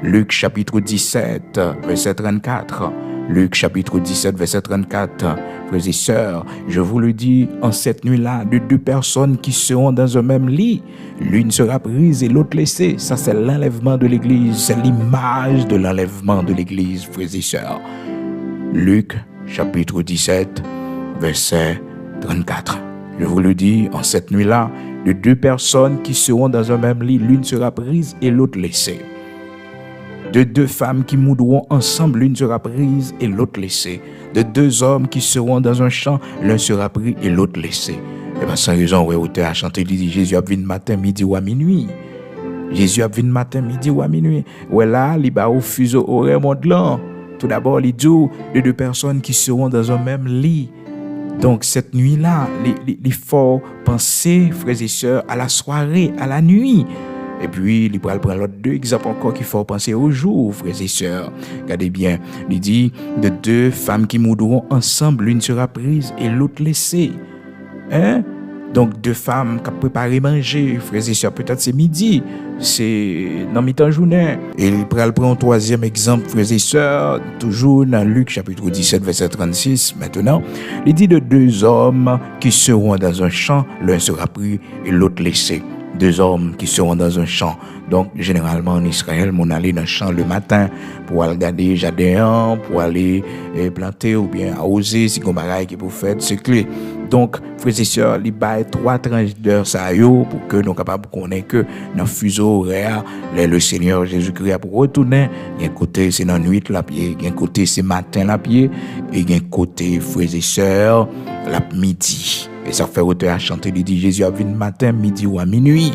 Speaker 1: Luc chapitre 17 verset 34. Luc chapitre 17 verset 34. Frères et sœurs, je vous le dis, en cette nuit-là, de deux personnes qui seront dans un même lit, l'une sera prise et l'autre laissée. Ça, c'est l'enlèvement de l'Église. C'est l'image de l'enlèvement de l'Église, frères et sœurs. Luc chapitre 17 verset 34. Je vous le dis, en cette nuit-là, de deux personnes qui seront dans un même lit, l'une sera prise et l'autre laissée. De deux femmes qui mourront ensemble, l'une sera prise et l'autre laissée. De deux hommes qui seront dans un champ, l'un sera pris et l'autre laissé. Et bien, sans raison, ouais, auteur a chanté, il dit, Jésus a venu matin, midi ou à minuit. Jésus a venu matin, midi ou à minuit. Ouais, là, il va au fuseau horaire mondial. Tout d'abord, il dit, de deux personnes qui seront dans un même lit. Donc, cette nuit-là, il faut penser, frères et sœurs, à la soirée, à la nuit. Et puis, il prend l'autre deux exemples encore qu'il faut penser au jour, frères et sœurs. Regardez bien, il dit, de deux femmes qui mourront ensemble, l'une sera prise et l'autre laissée. Hein? Donc, deux femmes qui ont préparé manger, frères et sœurs, peut-être c'est midi, c'est dans mi-temps journée. Et il prend un troisième exemple, frères et sœurs, toujours dans Luc chapitre 17, verset 36, maintenant. Il dit de deux hommes qui seront dans un champ, l'un sera pris et l'autre laissé. Deux hommes qui seront dans un champ. Donc, généralement, en Israël, on allait dans le champ le matin pour aller regarder jardin, pour aller planter ou bien arroser, si on bagaille qui pour faire, c'est clé. Donc, frères et sœurs, il y a 3 tranches d'heures ça yo pour que nous soyons capables de connaître que dans le fuseau horaire, le Seigneur Jésus-Christ a pour retourner. Il y a un côté, c'est dans la nuit, la pied. Il y a un côté, c'est matin, la pied. Et il y a un côté, frères et sœurs, la midi. Et ça fait auteur à chanter, il dit Jésus a venu matin, midi ou à minuit.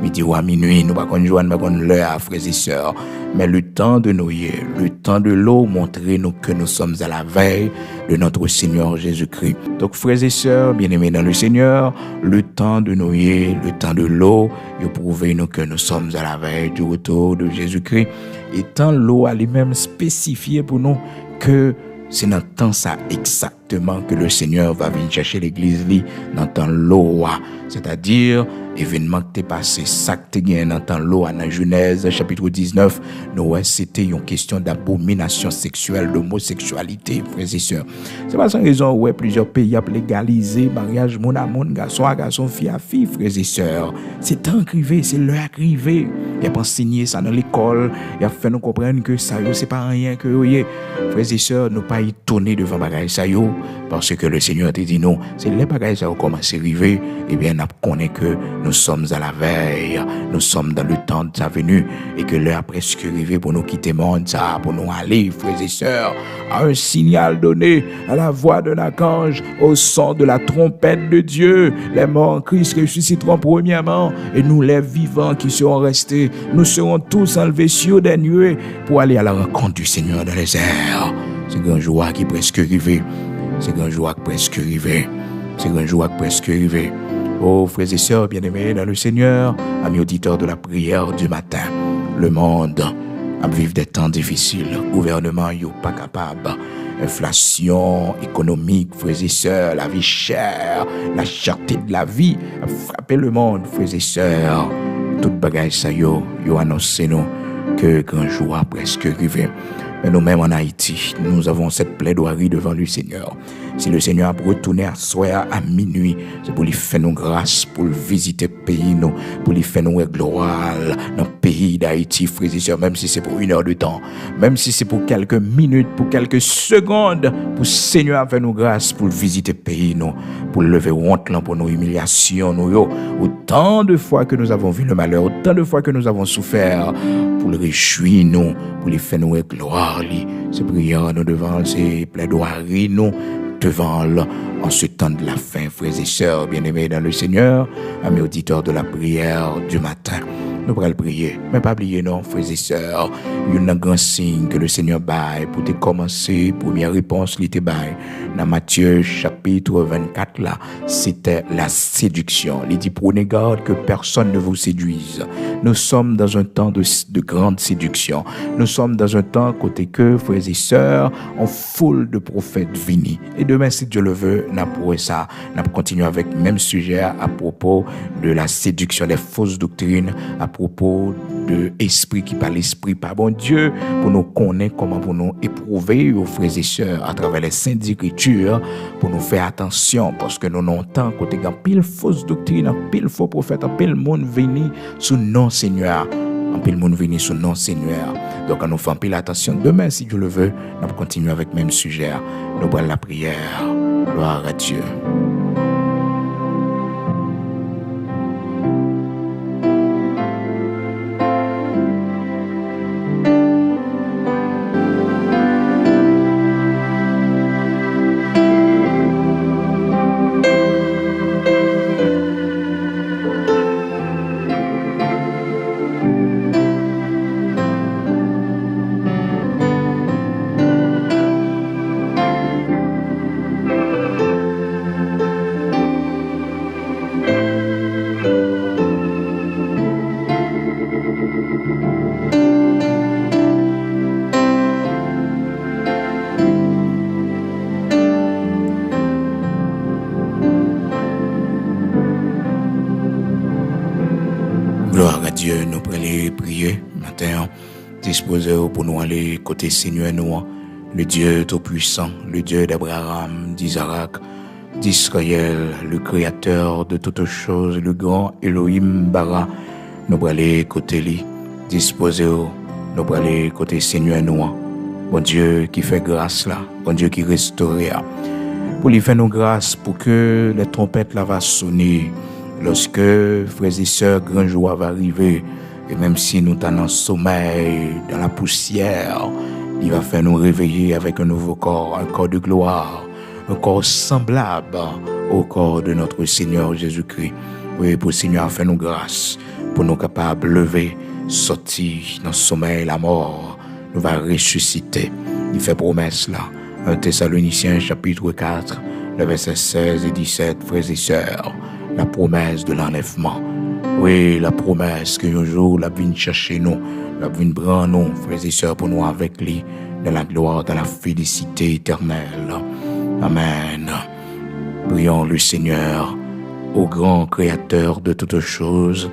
Speaker 1: Midi ou à minuit, nous ne pouvons pas joindre l'heure, frères et sœurs. Mais le temps de Noé, le temps de l'eau, montrez-nous que nous sommes à la veille de notre Seigneur Jésus-Christ. Donc, frères et sœurs, bien-aimés dans le Seigneur, le temps de Noé, le temps de l'eau, prouvez-nous que nous sommes à la veille du retour de Jésus-Christ. Et tant l'eau a lui-même spécifié pour nous que c'est dans le temps ça exactement que le Seigneur va venir chercher l'église dans le temps l'eau. C'est-à-dire événement qui t'est passé, ça que t'es gagné dans l'eau, dans Genèse, chapitre 19, nous, c'était une question d'abomination sexuelle, d'homosexualité, frères et sœurs. C'est pas sans raison, ouais, plusieurs pays ont légalisé mariage, mon à mon, garçon à garçon, fille à fille, frères et sœurs. C'est temps arrivé, c'est l'heure arrivée. Il a pas enseigné ça dans l'école, il a fait nous comprendre que ça, c'est pas rien que, voyez, frères et sœurs, nous pas étonnés devant bagaille ça, parce que le Seigneur te dit non, c'est les bagailles ça commencé à arriver, et bien, on connaît que nous sommes à la veille, nous sommes dans le temps de sa venue, et que l'heure presque arrivée pour nous quitter le monde, ça, pour nous aller, frères et sœurs, à un signal donné, à la voix d'un archange, au son de la trompette de Dieu. Les morts en Christ ressusciteront premièrement, et nous, les vivants qui seront restés, nous serons tous enlevés sur des nuées pour aller à la rencontre du Seigneur dans les airs. C'est grand joie qui est presque arrivé. C'est grand joie qui est presque arrivé. C'est grand joie qui est presque arrivé. Oh, frères et sœurs bien-aimés dans le Seigneur, amis auditeurs de la prière du matin, le monde a vécu des temps difficiles. Le gouvernement n'est pas capable. Inflation économique, frères et sœurs, la vie chère, la cherté de la vie a frappé le monde, frères et sœurs. Tout bagaille ça yo annoncé nous que grand jour a presque arrivé. Mais nous-mêmes en Haïti, nous avons cette plaidoirie devant le Seigneur. Si le Seigneur a retourné à soir à minuit, c'est pour lui faire nous grâce, pour visiter le pays, nous, pour lui faire nous gloire dans le pays d'Haïti, frères et sœurs, même si c'est pour 1 heure de temps, même si c'est pour quelques minutes, pour quelques secondes, pour le Seigneur faire nous grâce, pour visiter le pays, nous, pour lever honte, pour nos humiliations, nous, autant de fois que nous avons vu le malheur, autant de fois que nous avons souffert, pour le réjouir, nous, pour lui faire nous gloire. Ces prières nous devant, ces plaidoiries nous devant en ce temps de la fin, frères et sœurs bien-aimés dans le Seigneur, amis auditeurs de la prière du matin. Nous pourrons prier, mais pas oublier non, frères et sœurs, il y a un grand signe que le Seigneur baille pour te commencer, première réponse, il te baille. Dans Matthieu chapitre 24 là, c'était la séduction. Il dit prenez garde que personne ne vous séduise. Nous sommes dans un temps de grande séduction. Nous sommes dans un temps côté que, frères et sœurs, on foule de prophètes vinis. Et demain, si Dieu le veut, n'a pour ça, n'a continuer avec le même sujet à propos de la séduction, des fausses doctrines, à propos de esprit qui parle esprit par bon Dieu, pour nous connaître comment pour nous éprouver, aux frères et sœurs, à travers les saintes écritures, pour nous faire attention, parce que nous avons tant côté en pile fausse doctrine, en pile faux prophète, en pile monde venu sous nom Seigneur, en pile monde venu sous nom Seigneur. Donc, nous faisons pile attention. Demain, si Dieu le veut, nous continuons avec le même sujet. Nous prenons la prière. Gloire à Dieu. Gloire à Dieu, nous prenons prier matin, disposer pour nous aller côté Seigneur nous, le Dieu tout-puissant, le Dieu d'Abraham, d'Isaac, d'Israël, le Créateur de toutes choses, le grand Elohim Bara. Nous prenons aller côté lui, disposer, nous prenons aller côté Seigneur nous, bon Dieu qui fait grâce là, bon Dieu qui restaure, pour lui faire nos grâces, pour que les trompettes là va sonner. Lorsque, frères et sœurs, grand jour va arriver, et même si nous sommes dans le sommeil, dans la poussière, il va faire nous réveiller avec un nouveau corps, un corps de gloire, un corps semblable au corps de notre Seigneur Jésus-Christ. Oui, pour le Seigneur faire nous grâce, pour nous capables de lever, sortir dans le sommeil, la mort, nous va ressusciter. Il fait promesse là, 1 Thessaloniciens chapitre 4, le verset 16 et 17, frères et sœurs. La promesse de l'enlèvement. Oui, la promesse que un jour, la vie chercher nous, la vie prendre nous, frères et sœurs, pour nous avec lui, dans la gloire, dans la félicité éternelle. Amen. Prions le Seigneur Ô grand créateur de toutes choses,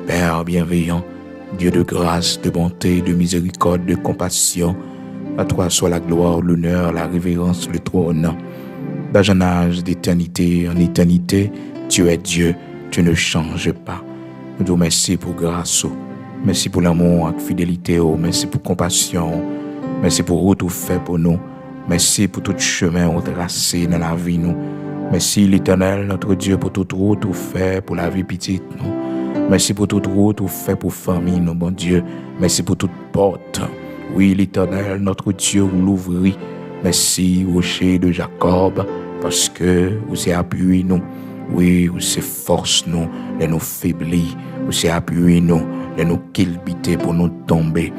Speaker 1: Père bienveillant, Dieu de grâce, de bonté, de miséricorde, de compassion, à toi soit la gloire, l'honneur, la révérence, le trône. Dans un âge d'éternité en éternité, tu es Dieu, tu ne changes pas. Nous te remercions pour grâce, merci pour l'amour et fidélité, merci pour compassion, merci pour tout fait pour nous, merci pour tout chemin tracé dans la vie nous. Merci l'Éternel, notre Dieu, pour toute route tout fait pour la vie petite nous. Merci pour toute route tout fait pour famille nous, bon Dieu. Merci pour toute porte. Oui, l'Éternel, notre Dieu, vous l'ouvrit. Merci, rocher de Jacob, parce que vous avez appuyé nous. Oui, vous avez force nous, de nous faiblir. Vous avez appuyé nous, de nous kilbiter pour nous tomber.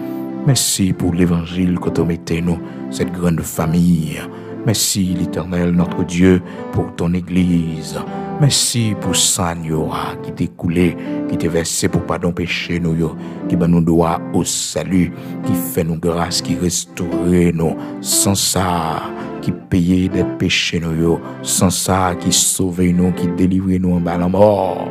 Speaker 1: Merci pour l'évangile que vous mettez nous, cette grande famille. Merci l'Éternel, notre Dieu, pour ton Église. Merci pour ça, qui t'est coulé, qui t'est versé pour pardon péché nous, qui nous doit au salut, qui fait nous grâce, qui restaure nous. Sans ça, qui paye des péchés nous, sans ça, qui sauve nous, qui délivre nous en bas la mort.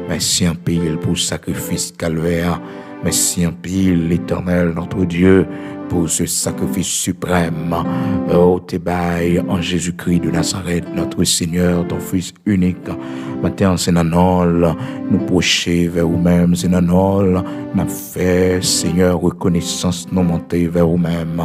Speaker 1: Merci en pile pour le sacrifice calvaire. Merci en pile, l'Éternel, notre Dieu, pour ce sacrifice suprême. Oh, tes bails en Jésus-Christ de Nazareth, notre Seigneur, ton Fils unique. Maintenant, c'est nanol, nous procher vers vous-même, c'est nanol, nous fait, Seigneur, reconnaissance, nous monter vers vous-même.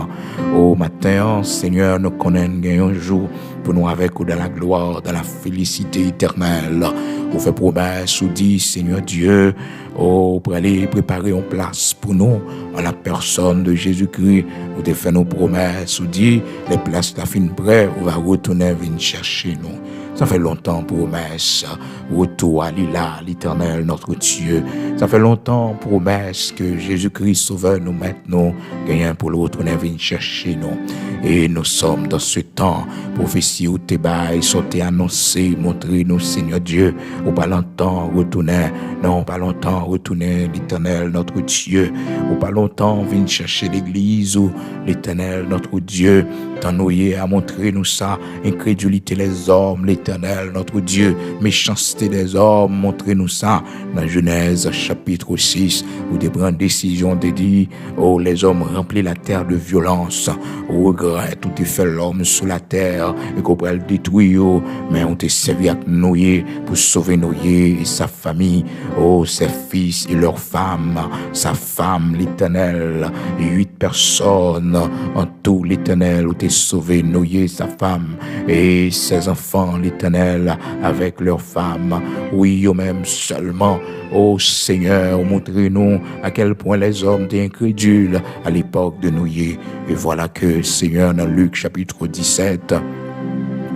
Speaker 1: Oh, matin, Seigneur, nous connaissons un jour pour nous avec ou dans la gloire, dans la félicité éternelle. Vous fait promesse, ou dit, Seigneur Dieu, oh, pour aller préparer une place pour nous, en la personne de Jésus-Christ. Vous te fait nos promesses, ou dit, les places de la fin près, on va retourner, venir chercher nous. Ça fait longtemps, promesse, retour à l'Ila, l'Éternel, notre Dieu. Ça fait longtemps, promesse, que Jésus-Christ Sauveur nous mette nous, gagnant pour le retourner, venir chercher nous. Et nous sommes dans ce temps, prophétie où tes bails sont annoncés, montrer nous, Seigneur Dieu, ou pas longtemps retourner, non, pas longtemps retourner, l'Éternel, notre Dieu, ou pas longtemps venir chercher l'église, ou l'Éternel, notre Dieu, t'ennoyer à montrer nous ça, incrédulité les hommes, l'Éternel, notre Dieu, méchanceté des hommes, montrer nous ça, dans Genèse, chapitre 6, où des grandes décisions te dit, oh, les hommes remplis la terre de violence, regret, tout est fait l'homme sous la terre, et qu'on peut le détruire, mais on te servi à Noé pour sauver Noé et sa famille, oh, ses fils et leurs femmes, sa femme, l'Éternel, 8 personnes, en tout l'Éternel, où t'es sauvé Noé, sa femme, et ses enfants, l'Éternel, avec leurs femmes, oui, eux-mêmes seulement, oh Seigneur, montrez-nous à quel point les hommes étaient incrédules à l'époque de Noé, et voilà que, Seigneur, dans Luc chapitre 17,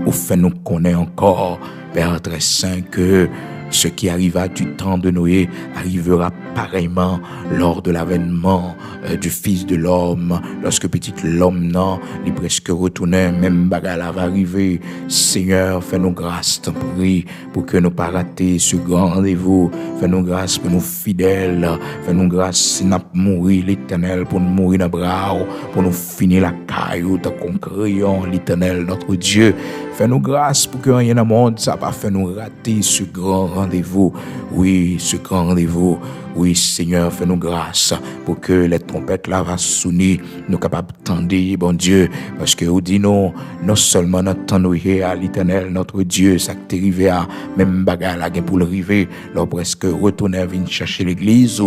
Speaker 1: au fait nous connaît encore, Père très saint, que ce qui arriva du temps de Noé arrivera pareillement lors de l'avènement du Fils de l'homme. Lorsque petit l'homme non, il presque retournait, même bagarre va arriver. Seigneur, fais-nous grâce, t'en prie, pour que nous pas rater ce grand rendez-vous. Fais-nous grâce pour nous fidèles. Fais-nous grâce si nous mourir l'Éternel, pour nous mourir dans bras, pour nous finir la caillou, tant qu'on crayon l'Éternel, notre Dieu. Fais-nous grâce pour que rien dans le monde, ça va faire nous rater ce grand rendez-vous. Oui, ce grand rendez-vous. Oui, Seigneur, fais-nous grâce pour que les trompettes là va sonner, nous capables d'entendre, bon Dieu, parce que vous dit non seulement n'entendons à l'Éternel, notre Dieu, ça qui est arrivé à même bagarre là pour le river, là presque retourner venir chercher l'église,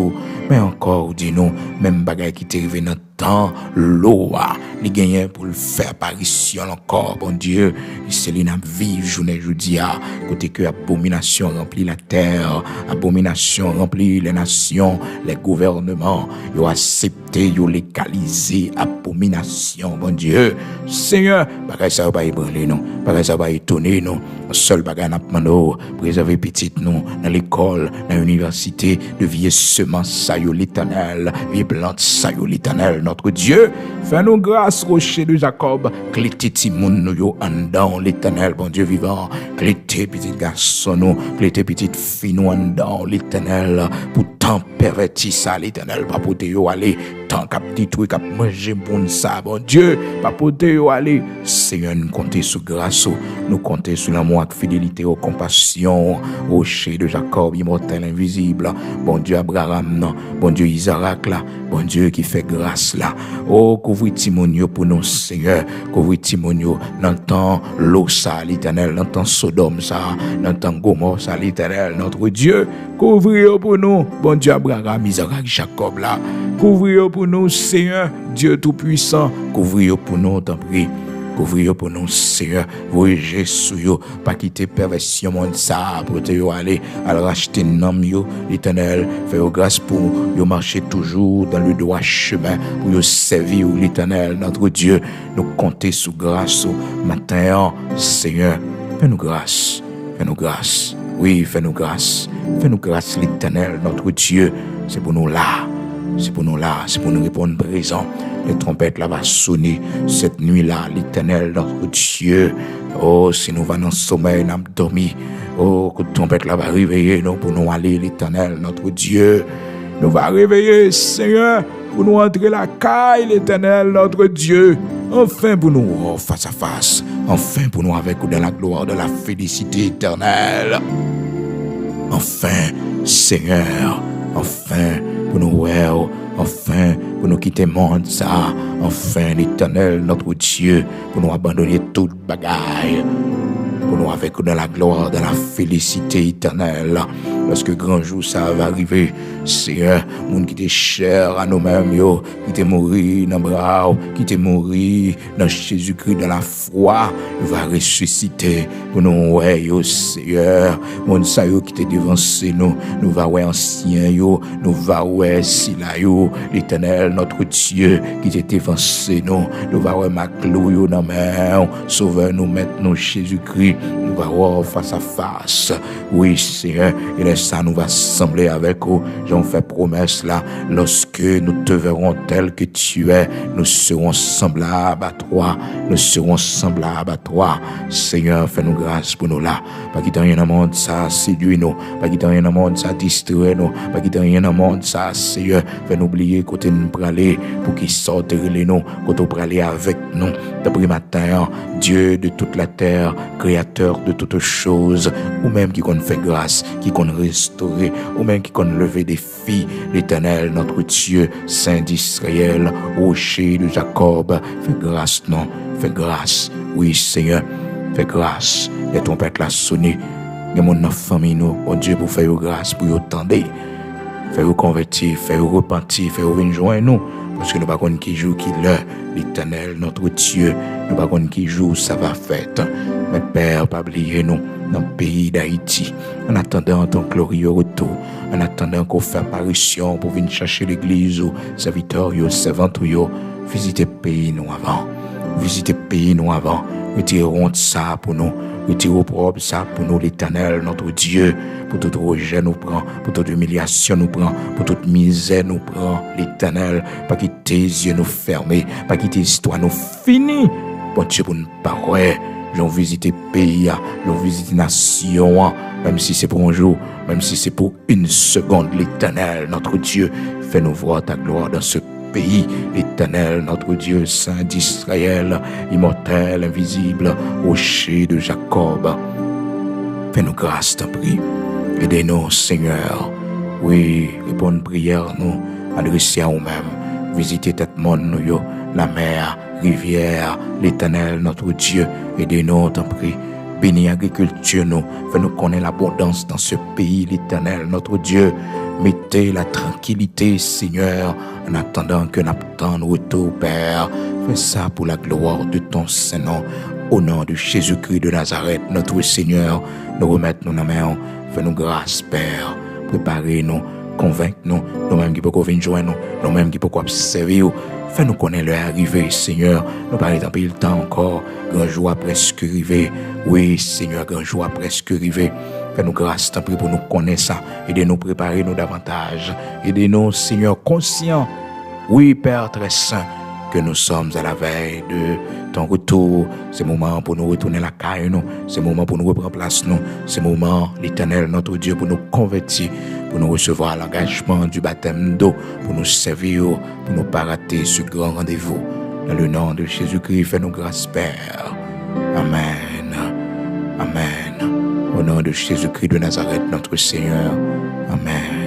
Speaker 1: mais encore, vous dit non, même bagarre qui est arrivé dans temps, l'eau, les gagnants pour le faire apparition encore, bon Dieu, c'est l'ina vive journée jeudi, côté que abomination remplit la terre, abomination remplit les nations, les gouvernements, ils ont accepté, ils ont légalisé abomination, bon Dieu, Seigneur, bagay ça va ébranler non, bagay ça va étonner non, seul bagay n'a pas nous, préserver petite non, dans l'école, dans l'université, de vieilles semences, ça y est l'Éternel, vieilles plantes, ça y est l'Éternel, notre Dieu, fais-nous grâce, rocher de Jacob, clété timoun nous yo en dans l'Éternel, bon Dieu vivant, clété petit garçon nous, clété petite fille nous en dans l'Éternel, pour tant pervertir ça l'Éternel, pas pour te yo aller, temps, cap détruit, cap manger pour ça, bon Dieu, pas poter aller. Seigneur, nous comptons sur grâce, nous comptons sur l'amour, fidélité, compassion, rocher de Jacob, immortel, invisible. Bon Dieu, Abraham, non. Bon Dieu, Isaac, là. Bon Dieu qui fait grâce, là. Oh, couvre Timonio pour nous, Seigneur. Couvre Timonio, dans le temps, l'eau, ça, l'Éternel, dans le temps, Sodome, ça, dans le temps, Gomorrhe, ça, l'Éternel, notre Dieu. Couvre pour nous, bon Dieu, Abraham, Isaac, Jacob, là. Couvre pour nous, Seigneur, Dieu Tout-Puissant. Couvre pour nous, t'en prie. Couvrir pour nous, Seigneur, oui, Jésus, pas quitter perversion, monde ça, pour te aller, à racheter nom, l'Éternel, faire grâce pour marcher toujours dans le droit chemin, pour servir l'Éternel, notre Dieu, nous compter sous grâce, matin, Seigneur, fais-nous grâce, oui, fais-nous grâce, l'Éternel, notre Dieu, c'est pour nous là. C'est pour nous répondre présent. Les trompettes là va sonner cette nuit-là, l'Éternel, notre Dieu. Oh, si nous va dans le sommeil, nous avons dormi. Oh, que la trompette là va réveiller nous pour nous aller, l'Éternel, notre Dieu. Nous va réveiller, Seigneur, pour nous entrer la caille, l'Éternel, notre Dieu. Enfin pour nous, oh, face à face. Enfin pour nous avec dans la gloire de la félicité éternelle. Enfin, Seigneur, enfin pour nous, enfin pour nous quitter le monde, ça, enfin l'Éternel, notre Dieu, pour nous abandonner toute bagaille, pour nous avec dans la gloire, dans la félicité éternelle. Lorsque grand jour ça va arriver, c'est un monde qui était cher à nous-mêmes, qui était mort dans le bras, qui était mort dans Jésus-Christ, dans la foi, il va ressusciter pour nous, Seigneur, monde ça qui était devancé nous va ancien, nous va si là, l'Éternel, notre Dieu, qui était devancé nous va Maclou, dans main, sauveur nous maintenant Jésus-Christ, nous va voir face à face, oui, Seigneur, et ça nous va sembler avec vous. J'en fais promesse là, lorsque nous te verrons tel que tu es, nous serons semblables à toi, Seigneur, fais-nous grâce pour nous là, pas qu'il rien dans le monde ça séduit nous, pas qu'il rien dans le monde ça distrait nous, pas qu'il rien dans le monde ça, Seigneur, fais-nous oublier côté nous praler pour qu'il sorte les nous, côté praler avec nous, d'après matin, Dieu de toute la terre, créateur de toutes choses, ou même qui qu'on fait grâce, qui qu'on restaurer, ou même qui qu'on lever des filles, l'Éternel, notre Dieu, Saint d'Israël, rocher de Jacob, fais grâce, non, fais grâce, oui, Seigneur, fais grâce, les trompettes la sonner, les gens dans la famille, nous, bon Dieu, pour faire grâce, pour y attendre, faire convertir, faire repentir, faire venir joindre nous, parce que nous ne savons pas qui joue, qui l'heure, l'Éternel, notre Dieu, nous ne savons pas qui joue, ça va faire, mais Père, pas oublier nous, dans le pays d'Haïti, en attendant ton glorieux retour, en attendant qu'on fasse apparition pour venir chercher l'église ou serviteurs, servantes, visiter le pays nous avant, retirons ça pour nous, retirons propre ça pour nous, l'Éternel, notre Dieu, pour tout rejet nous prend, pour toute humiliation nous prend, pour toute misère nous prend, l'Éternel, pas quitter tes yeux nous fermer, pas quitter l'histoire nous finir, bon Dieu pour nous parler. J'ont visité pays, j'ont visité nation, même si c'est pour un jour, même si c'est pour une seconde, l'Éternel, notre Dieu, fais-nous voir ta gloire dans ce pays, l'Éternel, notre Dieu, Saint d'Israël, immortel, invisible, rocher de Jacob. Fais-nous grâce, t'en prie. Aidez-nous, Seigneur. Oui, répondre prière, nous, adresser à nous-mêmes. Visiter tout le monde, nous, la mer, rivière, l'Éternel, notre Dieu, aidez-nous, t'en prie. Bénis l'agriculture, nous, fais-nous connaître l'abondance dans ce pays, l'Éternel, notre Dieu. Mettez la tranquillité, Seigneur, en attendant que nous retour, Père. Fais ça pour la gloire de ton Saint-Nom. Au nom de Jésus-Christ de Nazareth, notre Seigneur, nous remettons nos mains. Fais-nous grâce, Père. Préparez-nous, convaincre-nous, nous-mêmes qui pouvons venir joindre nous, nous-mêmes qui pouvons observer. Fais-nous connaître leur arrivée, Seigneur. Nous parlons tant pis le temps encore. Grand jour a presque arrivé. Oui, Seigneur, grand jour a presque arrivé. Fais-nous grâce, tant pis pour nous connaître ça. Aidez-nous préparer nous davantage. Aidez-nous, Seigneur, conscients. Oui, Père très saint, que nous sommes à la veille de ton retour. C'est le moment pour nous retourner la caille, nous. C'est le moment pour nous reprendre place, nous. C'est le moment, l'Éternel, notre Dieu, pour nous convertir, pour nous recevoir l'engagement du baptême d'eau, pour nous servir, pour nous pas rater ce grand rendez-vous. Dans le nom de Jésus-Christ, fais-nous grâce, Père. Amen. Amen. Au nom de Jésus-Christ de Nazareth, notre Seigneur. Amen.